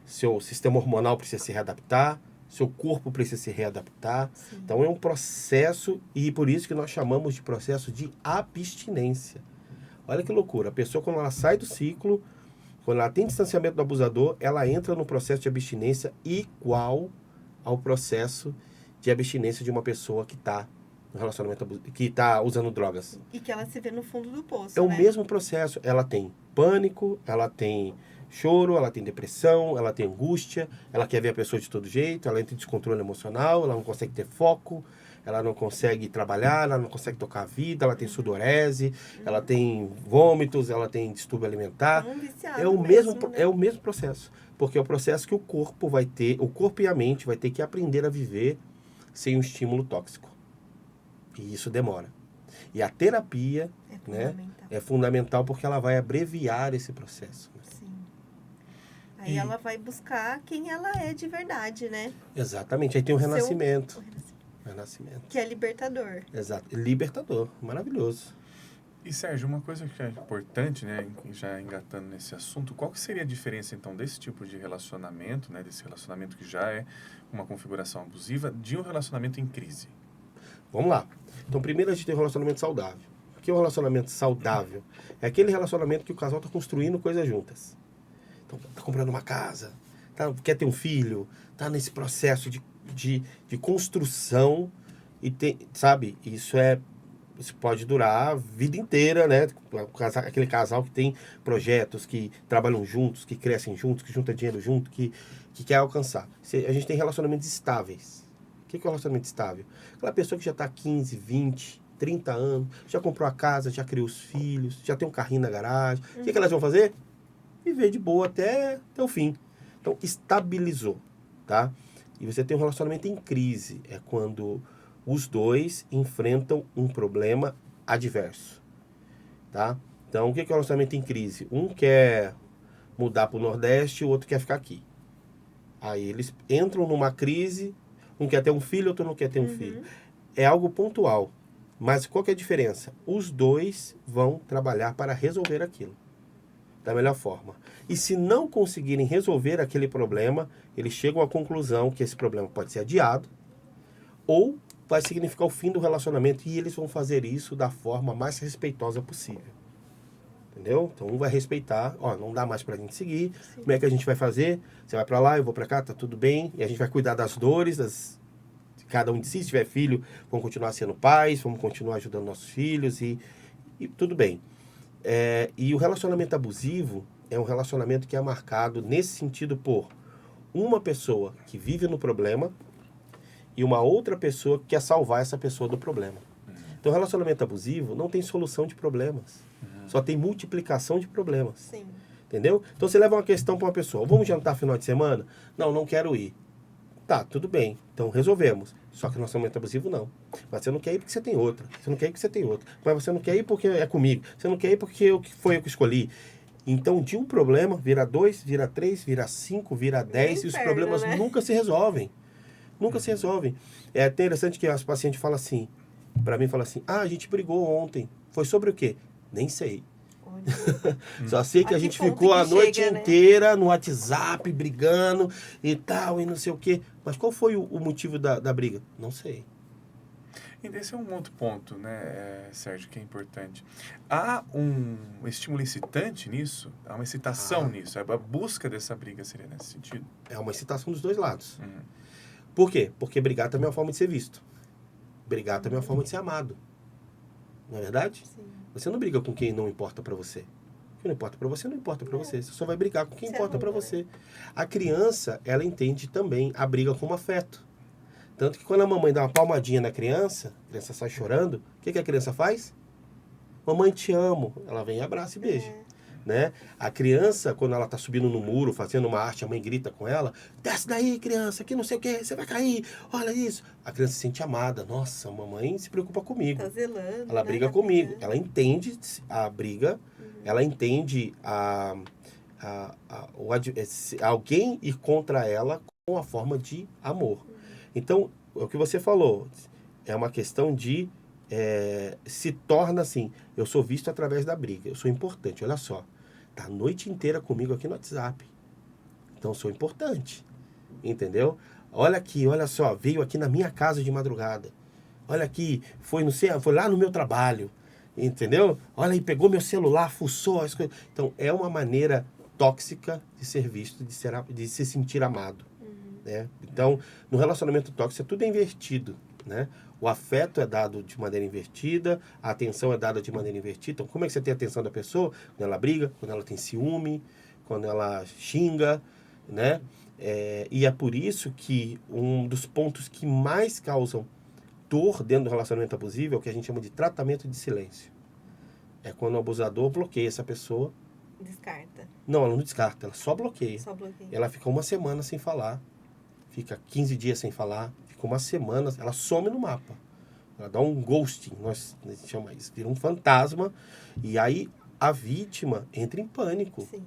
seu sistema hormonal precisa se readaptar, seu corpo precisa se readaptar. Sim. Então é um processo, e por isso que nós chamamos de processo de abstinência. Olha que loucura. A pessoa, quando ela sai do ciclo, quando ela tem distanciamento do abusador, ela entra no processo de abstinência igual ao processo de abstinência de uma pessoa que está no relacionamento abusivo, que está usando drogas. E que ela se vê no fundo do poço, É o né? mesmo processo. Ela tem pânico, ela tem choro, ela tem depressão, ela tem angústia, ela quer ver a pessoa de todo jeito, ela entra em descontrole emocional, ela não consegue ter foco, ela não consegue trabalhar, ela não consegue tocar a vida, ela tem sudorese, ela tem vômitos, ela tem distúrbio alimentar. É um viciado É o mesmo, mesmo, né? é o mesmo processo. Porque é o processo que o corpo vai ter, o corpo e a mente vai ter que aprender a viver sem um estímulo tóxico. E isso demora. E a terapia, É né, fundamental. é fundamental porque ela vai abreviar esse processo. Sim. Aí ela vai buscar quem ela é de verdade, né? Exatamente. Aí tem o Seu- renascimento. O renascimento. Renascimento. Que é libertador. Exato. Libertador. Maravilhoso. E, Sérgio, uma coisa que é importante, né, já engatando nesse assunto, qual que seria a diferença, então, desse tipo de relacionamento, né, desse relacionamento que já é uma configuração abusiva, de um relacionamento em crise? Vamos lá. Então, primeiro a gente tem um relacionamento saudável. O que é um relacionamento saudável? É aquele relacionamento que o casal está construindo coisas juntas. Então, está comprando uma casa, quer ter um filho, está nesse processo de construção e tem, sabe, isso pode durar a vida inteira, né? Aquele casal que tem projetos, que trabalham juntos, que crescem juntos, que junta dinheiro junto, que quer alcançar. A gente tem relacionamentos estáveis. O que é um relacionamento estável? Aquela pessoa que já está 15, 20, 30 anos, já comprou a casa, já criou os filhos, já tem um carrinho na garagem. O que elas vão fazer? Viver de boa até o fim. Então, estabilizou, tá? E você tem um relacionamento em crise. É quando os dois enfrentam um problema adverso, tá? Então, o que é um relacionamento em crise? Um quer mudar para o Nordeste, o outro quer ficar aqui. Aí eles entram numa crise, um quer ter um filho, outro não quer ter um filho. É algo pontual. Mas qual que é a diferença? Os dois vão trabalhar para resolver aquilo da melhor forma. E se não conseguirem resolver aquele problema, eles chegam à conclusão que esse problema pode ser adiado ou vai significar o fim do relacionamento, e eles vão fazer isso da forma mais respeitosa possível. Entendeu? Então um vai respeitar, ó, não dá mais pra gente seguir. Sim. Como é que a gente vai fazer? Você vai pra lá, eu vou pra cá, tá tudo bem. E a gente vai cuidar das dores, de cada um de si. Se tiver filho, vamos continuar sendo pais, vamos continuar ajudando nossos filhos e tudo bem. E o relacionamento abusivo é um relacionamento que é marcado nesse sentido por uma pessoa que vive no problema e uma outra pessoa que quer salvar essa pessoa do problema. Então, o relacionamento abusivo não tem solução de problemas. Só tem multiplicação de problemas. Sim. Entendeu? Então, você leva uma questão para uma pessoa. Vamos jantar final de semana? Não quero ir. Tá, tudo bem. Então, resolvemos. Só que o relacionamento abusivo, não. Mas você não quer ir porque você tem outra. Você não quer ir porque você tem outra. Mas você não quer ir porque é comigo. Você não quer ir porque foi eu que escolhi. Então, de um problema, vira 2, vira 3, vira 5, vira 10. E os problemas nunca se resolvem. Nunca se resolvem. É interessante que as pacientes falam assim, pra mim, a gente brigou ontem. Foi sobre o quê? Nem sei. Olha. Só sei que A a que gente ponto ficou que a noite chega, né? inteira no WhatsApp, brigando e tal, e não sei o quê. Mas qual foi o motivo da briga? Não sei. E esse é um outro ponto, né, Sérgio, que é importante. Há um estímulo excitante nisso? Há uma excitação nisso? A busca dessa briga seria nesse sentido? É uma excitação dos dois lados. Uhum. Por quê? Porque brigar também é uma forma de ser visto. Brigar também é uma forma de ser amado. Não é verdade? Sim. Você não briga com quem não importa pra você. O que não importa pra você, não importa pra você. Você só vai brigar com quem Você importa pra arruma, você. A criança, ela entende também a briga como afeto. Tanto que quando a mamãe dá uma palmadinha na criança, a criança sai chorando, o que a criança faz? Mamãe, te amo. Ela vem, abraça e beija. É. Né? A criança, quando ela tá subindo no muro, fazendo uma arte, a mãe grita com ela, desce daí, criança, que não sei o que, você vai cair, olha isso. A criança se sente amada. Nossa, a mamãe se preocupa comigo. Tá zelando, Ela né? briga Tá comigo. cuidando. Ela entende a briga, ela entende alguém ir contra ela com a forma de amor. Então, o que você falou é uma questão de se torna assim, eu sou visto através da briga, eu sou importante, olha só, tá a noite inteira comigo aqui no WhatsApp, então eu sou importante, entendeu? Olha aqui, olha só, veio aqui na minha casa de madrugada, olha aqui, foi lá no meu trabalho, entendeu? Olha aí, pegou meu celular, fuçou as coisas. Então, é uma maneira tóxica de ser visto, de se sentir amado. Né? Então, no relacionamento tóxico, tudo é invertido. Né? O afeto é dado de maneira invertida, a atenção é dada de maneira invertida. Então, como é que você tem a atenção da pessoa? Quando ela briga, quando ela tem ciúme, quando ela xinga, né? E é por isso que um dos pontos que mais causam dor dentro do relacionamento abusivo é o que a gente chama de tratamento de silêncio. É quando o abusador bloqueia essa pessoa. Descarta. Não, ela não descarta, ela só bloqueia. Só bloqueia. Ela fica uma semana sem falar, fica 15 dias sem falar, fica uma semana, ela some no mapa. Ela dá um ghosting, a gente chama isso, vira um fantasma, e aí a vítima entra em pânico. Sim.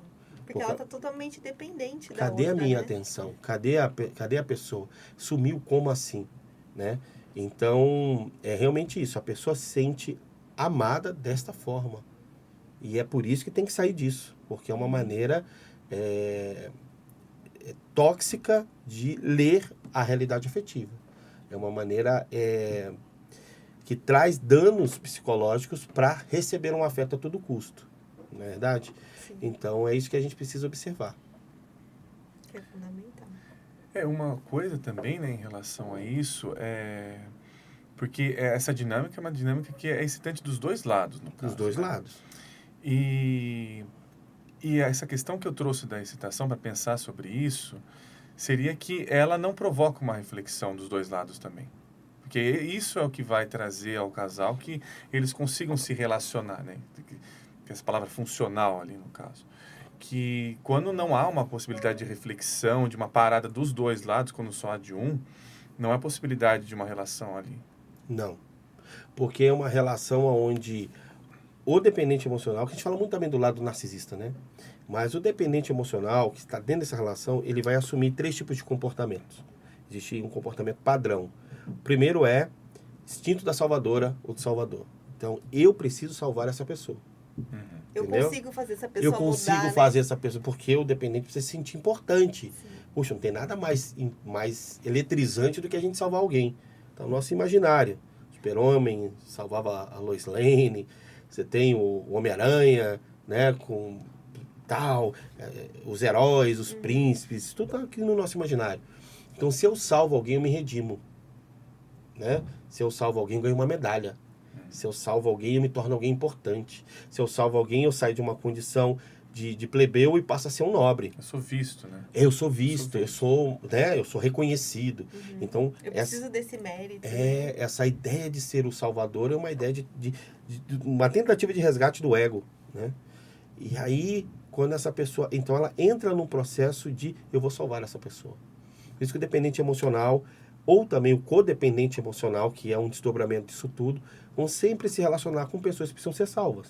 Porque ela tá totalmente dependente da Cadê outra, a minha né? atenção? Cadê a pessoa? Sumiu como assim? Né? Então, é realmente isso. A pessoa se sente amada desta forma. E é por isso que tem que sair disso. Porque é uma maneira tóxica de ler a realidade afetiva. É uma maneira que traz danos psicológicos para receber um afeto a todo custo. Não é verdade? Sim. Então, é isso que a gente precisa observar. Que é fundamental. Uma coisa também, né, em relação a isso, porque essa dinâmica é uma dinâmica que é excitante dos dois lados, no caso. Dos dois né? lados. E essa questão que eu trouxe da excitação para pensar sobre isso, seria que ela não provoca uma reflexão dos dois lados também. Porque isso é o que vai trazer ao casal que eles consigam se relacionar, né? Que essa palavra funcional ali, no caso. Que quando não há uma possibilidade de reflexão, de uma parada dos dois lados, quando só há de um, não há possibilidade de uma relação ali. Não. Porque é uma relação onde o dependente emocional, que a gente fala muito também do lado narcisista, né? Mas o dependente emocional, que está dentro dessa relação, ele vai assumir 3 tipos de comportamentos. Existe um comportamento padrão. O primeiro é instinto da salvadora ou do salvador. Então, eu preciso salvar essa pessoa. Eu Entendeu? consigo fazer essa pessoa Eu consigo mudar, fazer né? essa pessoa, porque o dependente precisa se sentir importante. Sim. Puxa, não tem nada mais eletrizante do que a gente salvar alguém. Então, nosso imaginário. O Super-Homem salvava a Lois Lane, você tem o Homem-Aranha, né, com tal, os heróis, os príncipes, tudo tá aqui no nosso imaginário. Então, se eu salvo alguém, eu me redimo. Né? Se eu salvo alguém, eu ganho uma medalha. Se eu salvo alguém, eu me torno alguém importante. Se eu salvo alguém, eu saio de uma condição de plebeu e passo a ser um nobre. Eu sou visto, né? Eu sou visto, eu sou reconhecido. Então, Eu preciso desse mérito. essa ideia de ser o salvador é uma ideia de uma tentativa de resgate do ego, né? E aí, quando essa pessoa... Então, ela entra num processo de eu vou salvar essa pessoa. Por isso que o dependente emocional, ou também o codependente emocional, que é um desdobramento disso tudo, vão sempre se relacionar com pessoas que precisam ser salvas.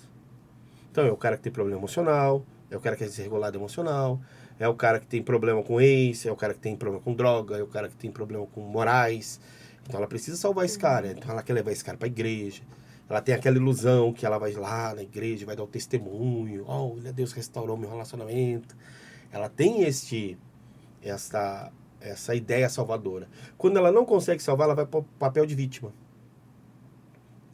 Então, é o cara que tem problema emocional, é o cara que é desregulado emocional, é o cara que tem problema com ex, é o cara que tem problema com droga, é o cara que tem problema com morais. Então, ela precisa salvar esse cara. Então, ela quer levar esse cara para a igreja, ela tem aquela ilusão que ela vai lá na igreja, vai dar o testemunho, olha, Deus restaurou meu relacionamento. Ela tem essa ideia salvadora. Quando ela não consegue salvar, ela vai para o papel de vítima.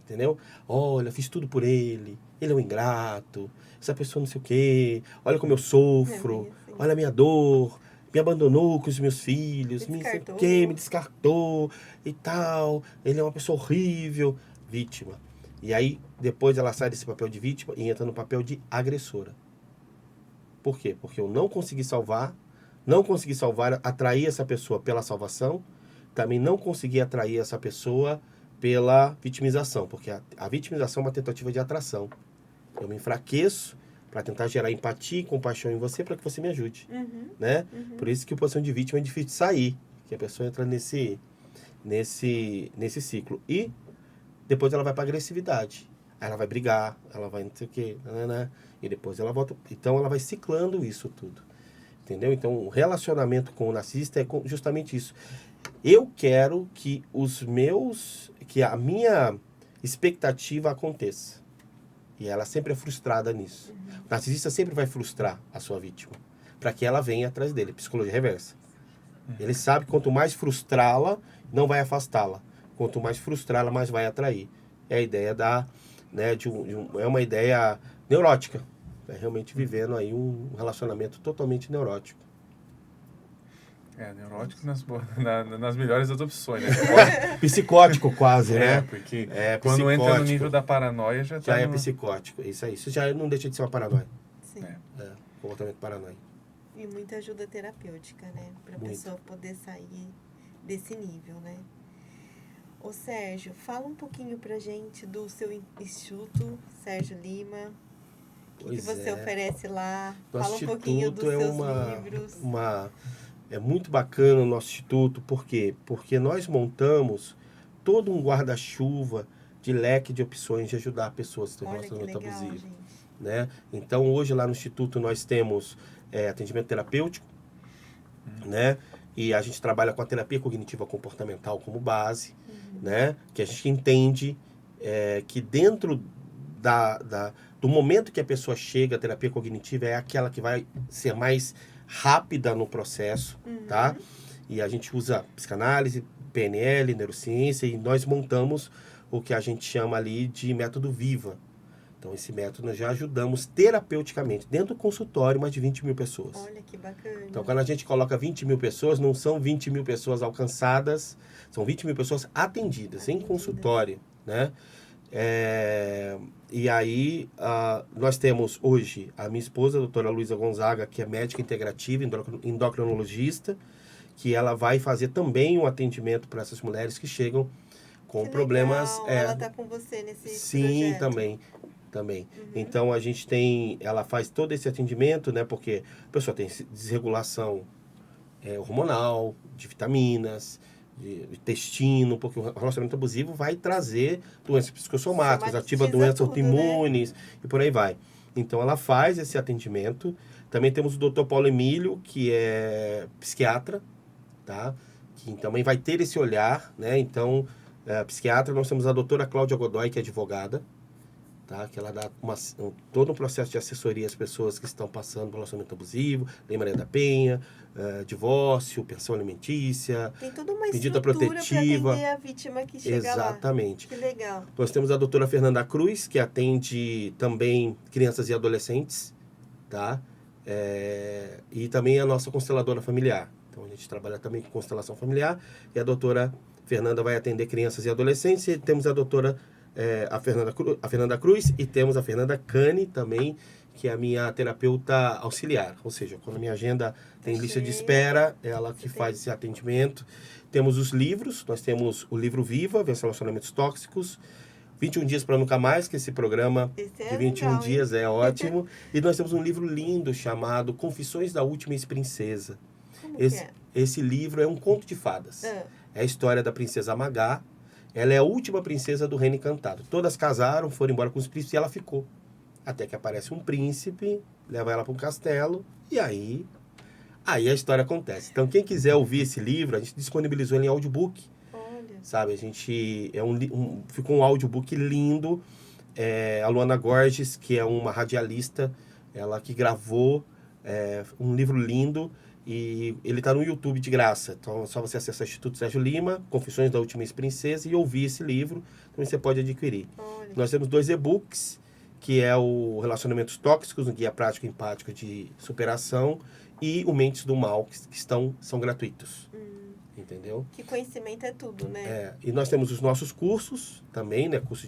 Entendeu? Olha, fiz tudo por ele é um ingrato, essa pessoa não sei o quê, olha como eu sofro, olha a minha dor, me abandonou com os meus filhos, me descartou e tal, ele é uma pessoa horrível, vítima. E aí, depois ela sai desse papel de vítima e entra no papel de agressora. Por quê? Porque eu não consegui salvar, atrair essa pessoa pela salvação, também não consegui atrair essa pessoa pela vitimização, porque a vitimização é uma tentativa de atração. Eu me enfraqueço para tentar gerar empatia e compaixão em você para que você me ajude. Né? Por isso que a posição de vítima é difícil de sair, que a pessoa entra nesse ciclo. E depois ela vai para agressividade. Aí ela vai brigar, ela vai não sei o quê, né? E depois ela volta. Então ela vai ciclando isso tudo. Entendeu? Então o relacionamento com o narcisista é justamente isso. Eu quero que a minha expectativa aconteça. E ela sempre é frustrada nisso. O narcisista sempre vai frustrar a sua vítima, para que ela venha atrás dele. Psicologia reversa. Ele sabe que quanto mais frustrá-la, não vai afastá-la. Quanto mais frustrá-la, mais vai atrair. É a ideia é uma ideia neurótica. É realmente vivendo aí um relacionamento totalmente neurótico. Neurótico nas melhores das opções, né? Psicótico quase, né? Porque quando entra no nível da paranoia já é psicótico, isso aí. Isso já não deixa de ser uma paranoia. Sim. Comportamento paranoico. E muita ajuda terapêutica, né? Para a pessoa poder sair desse nível, né? Ô Sérgio, fala um pouquinho pra gente do seu instituto, Sérgio Lima. O que você oferece lá? Fala um pouquinho dos seus livros. É muito bacana o nosso instituto, por quê? Porque nós montamos todo um guarda-chuva de leque de opções de ajudar pessoas que têm relacionamento abusivo. Né? Então, hoje lá no instituto nós temos atendimento terapêutico, né? E a gente trabalha com a terapia cognitiva comportamental como base, né? Que a gente entende que dentro do momento que a pessoa chega, a terapia cognitiva é aquela que vai ser mais rápida no processo, tá? E a gente usa psicanálise, PNL, neurociência, e nós montamos o que a gente chama ali de método VIVA. Então, esse método nós já ajudamos terapeuticamente, dentro do consultório, mais de 20 mil pessoas. Olha, que bacana. Então, quando a gente coloca 20 mil pessoas, não são 20 mil pessoas alcançadas, são 20 mil pessoas atendidas em consultório, né? E aí, nós temos hoje a minha esposa, a doutora Luísa Gonzaga, que é médica integrativa, endocrinologista, que ela vai fazer também um atendimento para essas mulheres que chegam com problemas... Ela está com você nesse Sim, projeto. também. Então, ela faz todo esse atendimento, né? Porque a pessoa tem desregulação hormonal, de vitaminas, de intestino, porque o relacionamento abusivo vai trazer doenças psicossomáticas, ativa doenças autoimunes, né? E por aí vai. Então, ela faz esse atendimento. Também temos o Dr. Paulo Emílio, que é psiquiatra, tá? Que também vai ter esse olhar, né? Então, psiquiatra, nós temos a doutora Cláudia Godoy, que é advogada, tá? Que ela dá todo um processo de assessoria às pessoas que estão passando por relacionamento abusivo, Lei Maria da Penha, divórcio, pensão alimentícia, tem toda uma medida protetiva para atender a vítima que chega Exatamente. Lá. Que legal. Nós temos a doutora Fernanda Cruz, que atende também crianças e adolescentes, tá? E também a nossa consteladora familiar. Então, a gente trabalha também com constelação familiar, e a doutora Fernanda vai atender crianças e adolescentes, e temos a doutora a Fernanda Cruz, e temos a Fernanda Cane também, que é a minha terapeuta auxiliar. Ou seja, quando a minha agenda tem lista de espera, ela que faz esse atendimento. Temos os livros, nós temos o livro Viva, Vencer Relacionamentos Tóxicos, 21 Dias para Nunca Mais, que esse programa de 21 legal, dias é ótimo. E nós temos um livro lindo chamado Confissões da Última Ex-Princesa. Esse livro é um conto de fadas. É a história da princesa Magá. Ela é a última princesa do Reino Encantado. Todas casaram, foram embora com os príncipes e ela ficou. Até que aparece um príncipe, leva ela para um castelo e aí a história acontece. Então, quem quiser ouvir esse livro, a gente disponibilizou ele em audiobook. Olha. sabe? A gente... ficou um audiobook lindo. A Luana Gorges, que é uma radialista, ela que gravou um livro lindo. E ele está no YouTube de graça. Então é só você acessar o Instituto Sérgio Lima, Confissões da Última Ex-Princesa, e ouvir esse livro. Então você pode adquirir. Olha. Nós temos 2 e-books, que é o Relacionamentos Tóxicos, um guia prático e empático de superação, e o Mentes do Mal, que são gratuitos. Entendeu? Que conhecimento é tudo, né? E nós temos os nossos cursos também, né? Curso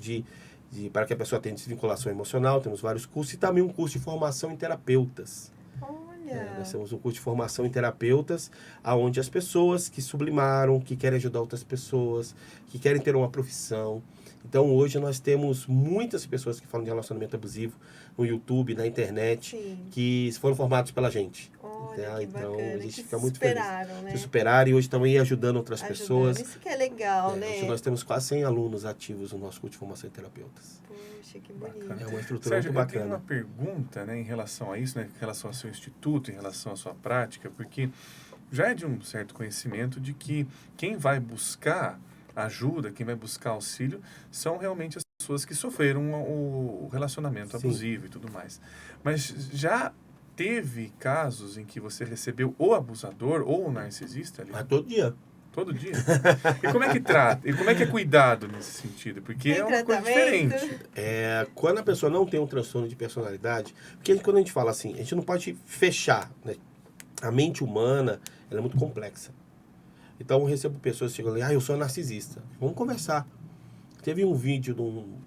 para que a pessoa tenha desvinculação emocional, temos vários cursos, e também um curso de formação em terapeutas. Olha. Nós temos um curso de formação em terapeutas, onde as pessoas que sublimaram, que querem ajudar outras pessoas, que querem ter uma profissão. Então, hoje nós temos muitas pessoas que falam de relacionamento abusivo no YouTube, na internet, Sim. que foram formados pela gente. Olha, que Então, bacana. a gente Que fica se muito feliz. superaram, né? Se superaram e hoje estão aí ajudando outras Ajudando. pessoas. Isso que é legal, né? Hoje nós temos quase 100 alunos ativos no nosso curso de formação em terapeutas. Poxa, que bonito. Bacana. É uma estrutura Sérgio, muito eu tenho bacana. uma pergunta, né, em relação a isso, né, em relação ao seu instituto, em relação à sua prática, porque já é de um certo conhecimento de que quem vai buscar ajuda, quem vai buscar auxílio, são realmente as pessoas que sofreram o relacionamento Sim. abusivo e tudo mais. Mas já teve casos em que você recebeu o abusador ou o narcisista ali? Mas todo dia. Todo dia? E como é que trata? E como é que é cuidado nesse sentido? Porque Tem é uma coisa tratamento? diferente. Quando a pessoa não tem um transtorno de personalidade, porque quando a gente fala assim, a gente não pode fechar, né? A mente humana, ela é muito complexa. Então eu recebo pessoas que chegam ali, eu sou narcisista. Vamos conversar. Teve um vídeo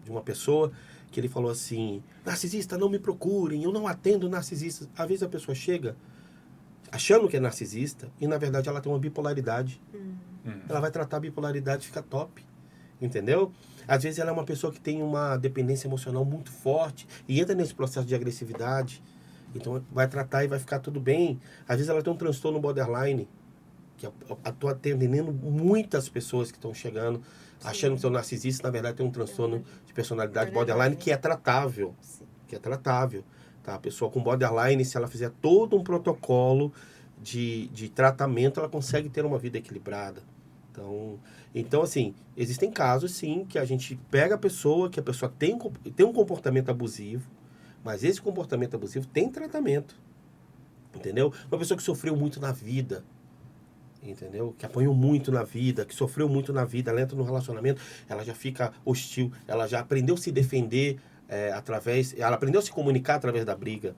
de uma pessoa que ele falou assim, narcisista, não me procurem, eu não atendo narcisistas. Às vezes a pessoa chega achando que é narcisista e na verdade ela tem uma bipolaridade. Ela vai tratar a bipolaridade e fica top. Entendeu? Às vezes ela é uma pessoa que tem uma dependência emocional muito forte e entra nesse processo de agressividade. Então vai tratar e vai ficar tudo bem. Às vezes ela tem um transtorno borderline, que eu estou atendendo muitas pessoas que estão chegando, achando que são narcisistas, na verdade tem um transtorno de personalidade borderline que é tratável. Sim. Que é tratável. Tá? A pessoa com borderline, se ela fizer todo um protocolo de tratamento, ela consegue ter uma vida equilibrada. Então, assim, existem casos, sim, que a gente pega a pessoa, que a pessoa tem um comportamento abusivo, mas esse comportamento abusivo tem tratamento. Entendeu? Uma pessoa que sofreu muito na vida, entendeu? Que apanhou muito na vida, que sofreu muito na vida, ela entra no relacionamento, ela já fica hostil, ela já aprendeu a se defender ela aprendeu a se comunicar através da briga.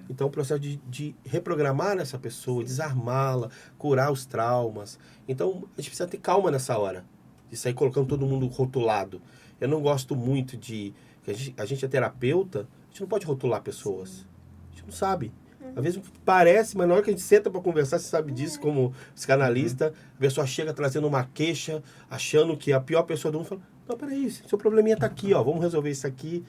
Então, o processo de reprogramar essa pessoa, desarmá-la, curar os traumas. Então, a gente precisa ter calma nessa hora, de sair colocando todo mundo rotulado. Eu não gosto muito a gente é terapeuta, a gente não pode rotular pessoas. A gente não sabe. Às vezes parece, mas na hora que a gente senta para conversar, você sabe disso como psicanalista, a pessoa chega trazendo uma queixa, achando que é a pior pessoa do mundo, fala, não, peraí, seu probleminha tá aqui, ó, vamos resolver isso aqui.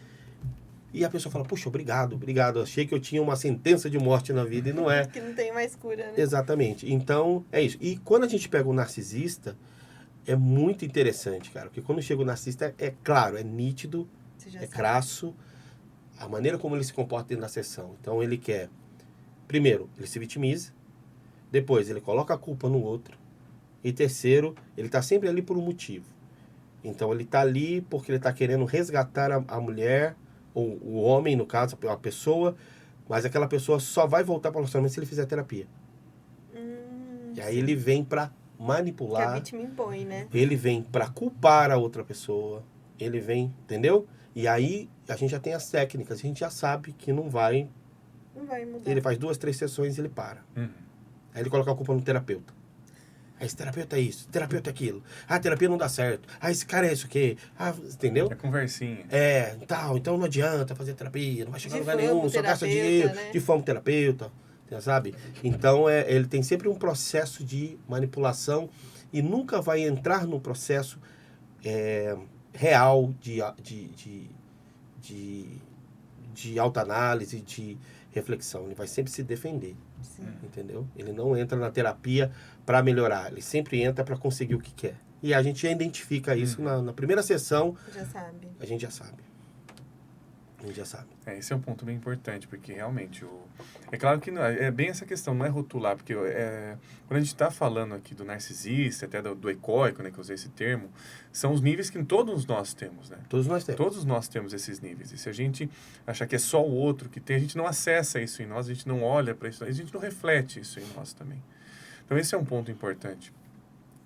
E a pessoa fala, puxa, obrigado, achei que eu tinha uma sentença de morte na vida e não é. Que não tem mais cura, né? Exatamente. Então, é isso. E quando a gente pega o narcisista, é muito interessante, cara, porque quando chega o narcisista, é claro, é nítido, sabe. crasso, a maneira como ele se comporta dentro da sessão. Então, ele quer, primeiro, ele se vitimiza, depois, ele coloca a culpa no outro, e terceiro, ele está sempre ali por um motivo. Então, ele está ali porque ele está querendo resgatar a mulher, ou o homem, no caso, a pessoa, mas aquela pessoa só vai voltar para o relacionamento se ele fizer terapia. E aí ele vem para manipular. Que a vítima impõe, né? Ele vem para culpar a outra pessoa. Ele vem, entendeu? E aí a gente já tem as técnicas, a gente já sabe que não vai mudar. Ele faz 2, 3 sessões e ele para. Aí ele coloca a culpa no terapeuta. Esse terapeuta é isso, terapeuta é aquilo. A terapia não dá certo. Esse cara é isso aqui. Entendeu? É conversinha. Então não adianta fazer terapia, não vai chegar a lugar Difama nenhum, o só gasta terapeuta, dinheiro, né? difama o terapeuta, sabe? Então ele tem sempre um processo de manipulação e nunca vai entrar num processo real de autoanálise, de reflexão. Ele vai sempre se defender. Sim. Entendeu? Ele não entra na terapia para melhorar, ele sempre entra para conseguir o que quer. E a gente já identifica isso na primeira sessão. Já sabe. A gente já sabe. A gente já sabe. Esse é um ponto bem importante, porque realmente é claro que é bem essa questão, não é rotular, porque quando a gente está falando aqui do narcisista, até do ecoico, né, que eu usei esse termo, são os níveis que todos nós temos, né? Todos nós temos. Todos nós temos esses níveis. E se a gente achar que é só o outro que tem, a gente não acessa isso em nós, a gente não olha para isso, a gente não reflete isso em nós também. Então esse é um ponto importante,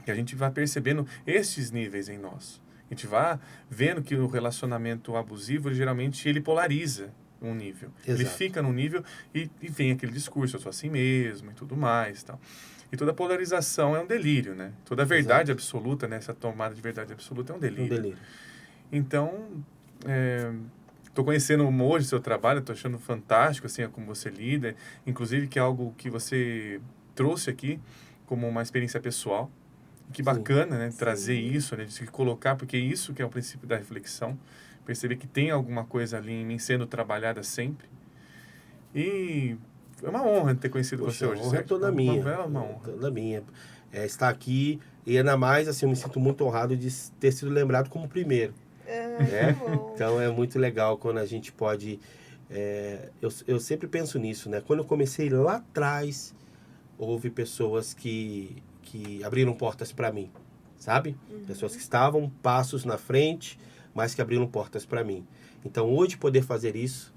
que a gente vai percebendo esses níveis em nós. A gente vai vendo que o relacionamento abusivo, geralmente, ele polariza um nível. Exato. Ele fica num nível e vem aquele discurso, eu sou assim mesmo e tudo mais. Tal. E toda polarização é um delírio, né? Toda verdade absoluta, né? Essa tomada de verdade absoluta é um delírio. Um delírio. Então, estou conhecendo hoje o seu trabalho, estou achando fantástico, assim, como você lida. Inclusive, que é algo que você trouxe aqui como uma experiência pessoal. Que bacana, né? Trazer isso, né? De se colocar, porque isso que é o princípio da reflexão. Perceber que tem alguma coisa ali em mim sendo trabalhada sempre. E é uma honra ter conhecido você hoje, A honra é Sérgio. toda minha. É uma honra. Toda minha. Estar aqui, e ainda mais, assim, eu me sinto muito honrado de ter sido lembrado como primeiro. Né? Então, é muito legal quando a gente pode... eu sempre penso nisso, né? Quando eu comecei lá atrás, houve pessoas que abriram portas para mim, sabe? Pessoas que estavam passos na frente, mas que abriram portas para mim. Então, hoje, poder fazer isso,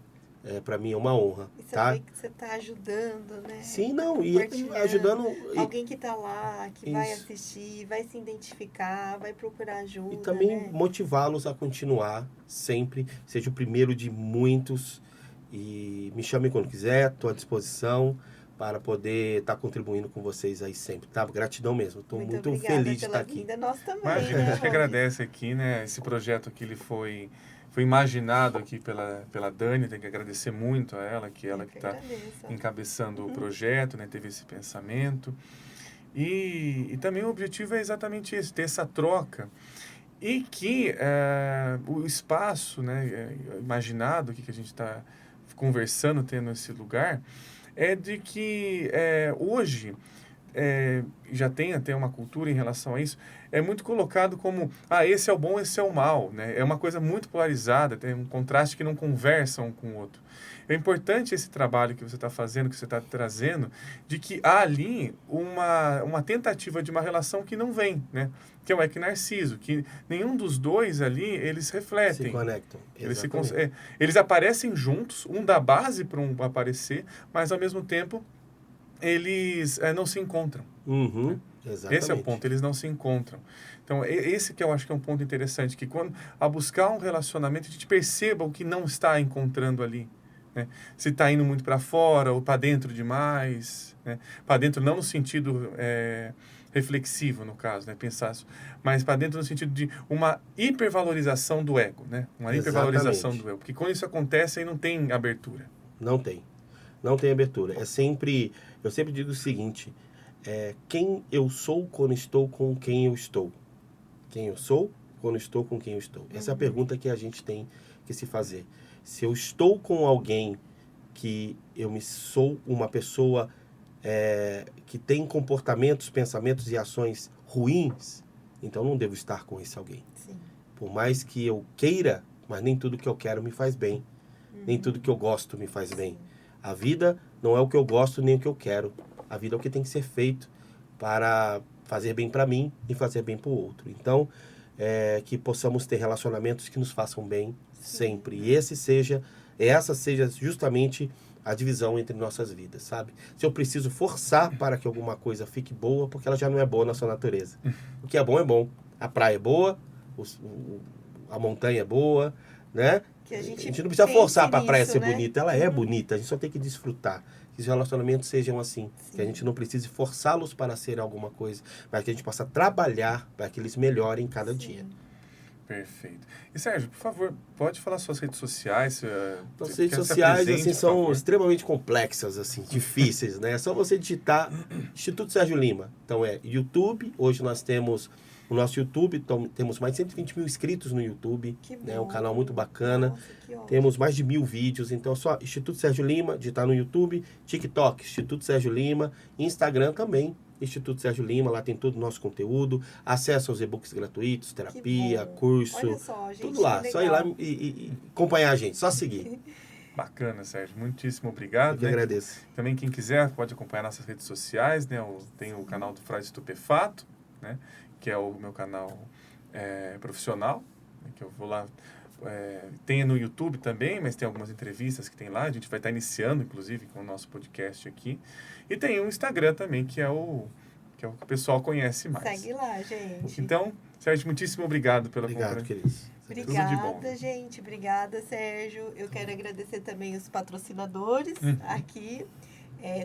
para mim, é uma honra. E você tá? vê que você está ajudando, né? Sim, não, e ajudando... Alguém que está lá, que vai assistir, vai se identificar, vai procurar ajuda, e também, né? motivá-los a continuar sempre, seja o primeiro de muitos. E me chame quando quiser, estou à disposição para poder estar contribuindo com vocês aí sempre, tá? Gratidão mesmo, estou muito feliz de estar aqui. Vinda. Nós também, Mas a gente agradece aqui, né? Esse projeto aqui, ele foi imaginado aqui pela Dani, tem que agradecer muito a ela, que está encabeçando o projeto, né? Teve esse pensamento. E também o objetivo é exatamente esse, ter essa troca. E que o espaço, né, imaginado aqui que a gente está conversando, tendo esse lugar, é de que hoje já tem até uma cultura em relação a isso, é muito colocado como, esse é o bom, esse é o mal, né? É uma coisa muito polarizada, tem um contraste que não conversa um com o outro. É importante esse trabalho que você está fazendo, que você está trazendo, de que há ali uma tentativa de uma relação que não vem, né? Que é o Equinarciso, que nenhum dos dois ali, eles refletem. Se conectam. Eles aparecem juntos, um dá base para um aparecer, mas ao mesmo tempo eles não se encontram. Né? Exatamente. Esse é o ponto, eles não se encontram. Então, esse que eu acho que é um ponto interessante, que quando, a buscar um relacionamento, a gente perceba o que não está encontrando ali. Né? Se está indo muito para fora ou para dentro demais. Né? Para dentro não no sentido reflexivo, no caso, né? Pensar, mas para dentro no sentido de uma hipervalorização do ego. Né? Uma hipervalorização do ego. Porque quando isso acontece, aí não tem abertura. Não tem. Não tem abertura. Eu sempre digo o seguinte, quem eu sou quando estou com quem eu estou. Quem eu sou quando estou com quem eu estou. Essa é a pergunta que a gente tem que se fazer. Se eu estou com alguém que sou uma pessoa que tem comportamentos, pensamentos e ações ruins, então não devo estar com esse alguém. Sim. Por mais que eu queira, mas nem tudo que eu quero me faz bem. Nem tudo que eu gosto me faz bem. A vida não é o que eu gosto nem o que eu quero. A vida é o que tem que ser feito para fazer bem para mim e fazer bem para o outro. Então, que possamos ter relacionamentos que nos façam bem sempre. E essa seja justamente a divisão entre nossas vidas, sabe? Se eu preciso forçar para que alguma coisa fique boa, porque ela já não é boa na sua natureza. O que é bom é bom. A praia é boa, a montanha é boa, né? Que a gente não precisa forçar para a praia ser né? bonita. Ela é bonita, a gente só tem que desfrutar. Que os relacionamentos sejam assim. Sim. Que a gente não precise forçá-los para ser alguma coisa, mas que a gente possa trabalhar para que eles melhorem cada dia. Perfeito. E Sérgio, por favor, pode falar suas redes sociais. As redes sociais assim, são extremamente complexas, assim, difíceis, né? É só você digitar Instituto Sérgio Lima. Então YouTube. Hoje nós temos o nosso YouTube, temos mais de 120 mil inscritos no YouTube, né? Um canal muito bacana. Nossa, temos mais de 1000 vídeos, então só Instituto Sérgio Lima, digitar no YouTube, TikTok, Instituto Sérgio Lima, Instagram também, Instituto Sérgio Lima, lá tem todo o nosso conteúdo, acesso aos e-books gratuitos, terapia, bom. curso, Olha só, gente, tudo lá. que Só ir lá legal. e acompanhar a gente, só seguir. Bacana, Sérgio. Muitíssimo obrigado. Eu que agradeço. Também quem quiser pode acompanhar nossas redes sociais, né? Tem o canal do Freud Estupefato, né? Que é o meu canal profissional, né? Que eu vou lá. Tem no YouTube também, mas tem algumas entrevistas que tem lá. A gente vai estar iniciando, inclusive, com o nosso podcast aqui. E tem o Instagram também, que é o que o pessoal conhece mais. Segue lá, gente. Então, Sérgio, muitíssimo obrigado pela Obrigado, companhia. queridos. Tudo de bom. Obrigada, gente. Obrigada, Sérgio. Eu quero agradecer também os patrocinadores aqui.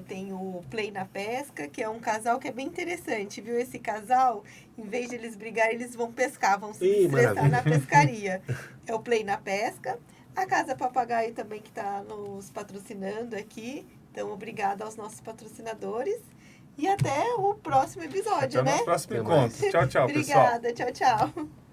Tem o Play na Pesca, que é um casal que é bem interessante, viu? Esse casal, em vez de eles brigarem, eles vão pescar, vão se estressar na pescaria. É o Play na Pesca. A Casa Papagaio também, que está nos patrocinando aqui. Então, obrigada aos nossos patrocinadores. E até o próximo episódio, Até o né? nosso próximo Até encontro. mais. Tchau, tchau, pessoal. Obrigada. Tchau, tchau.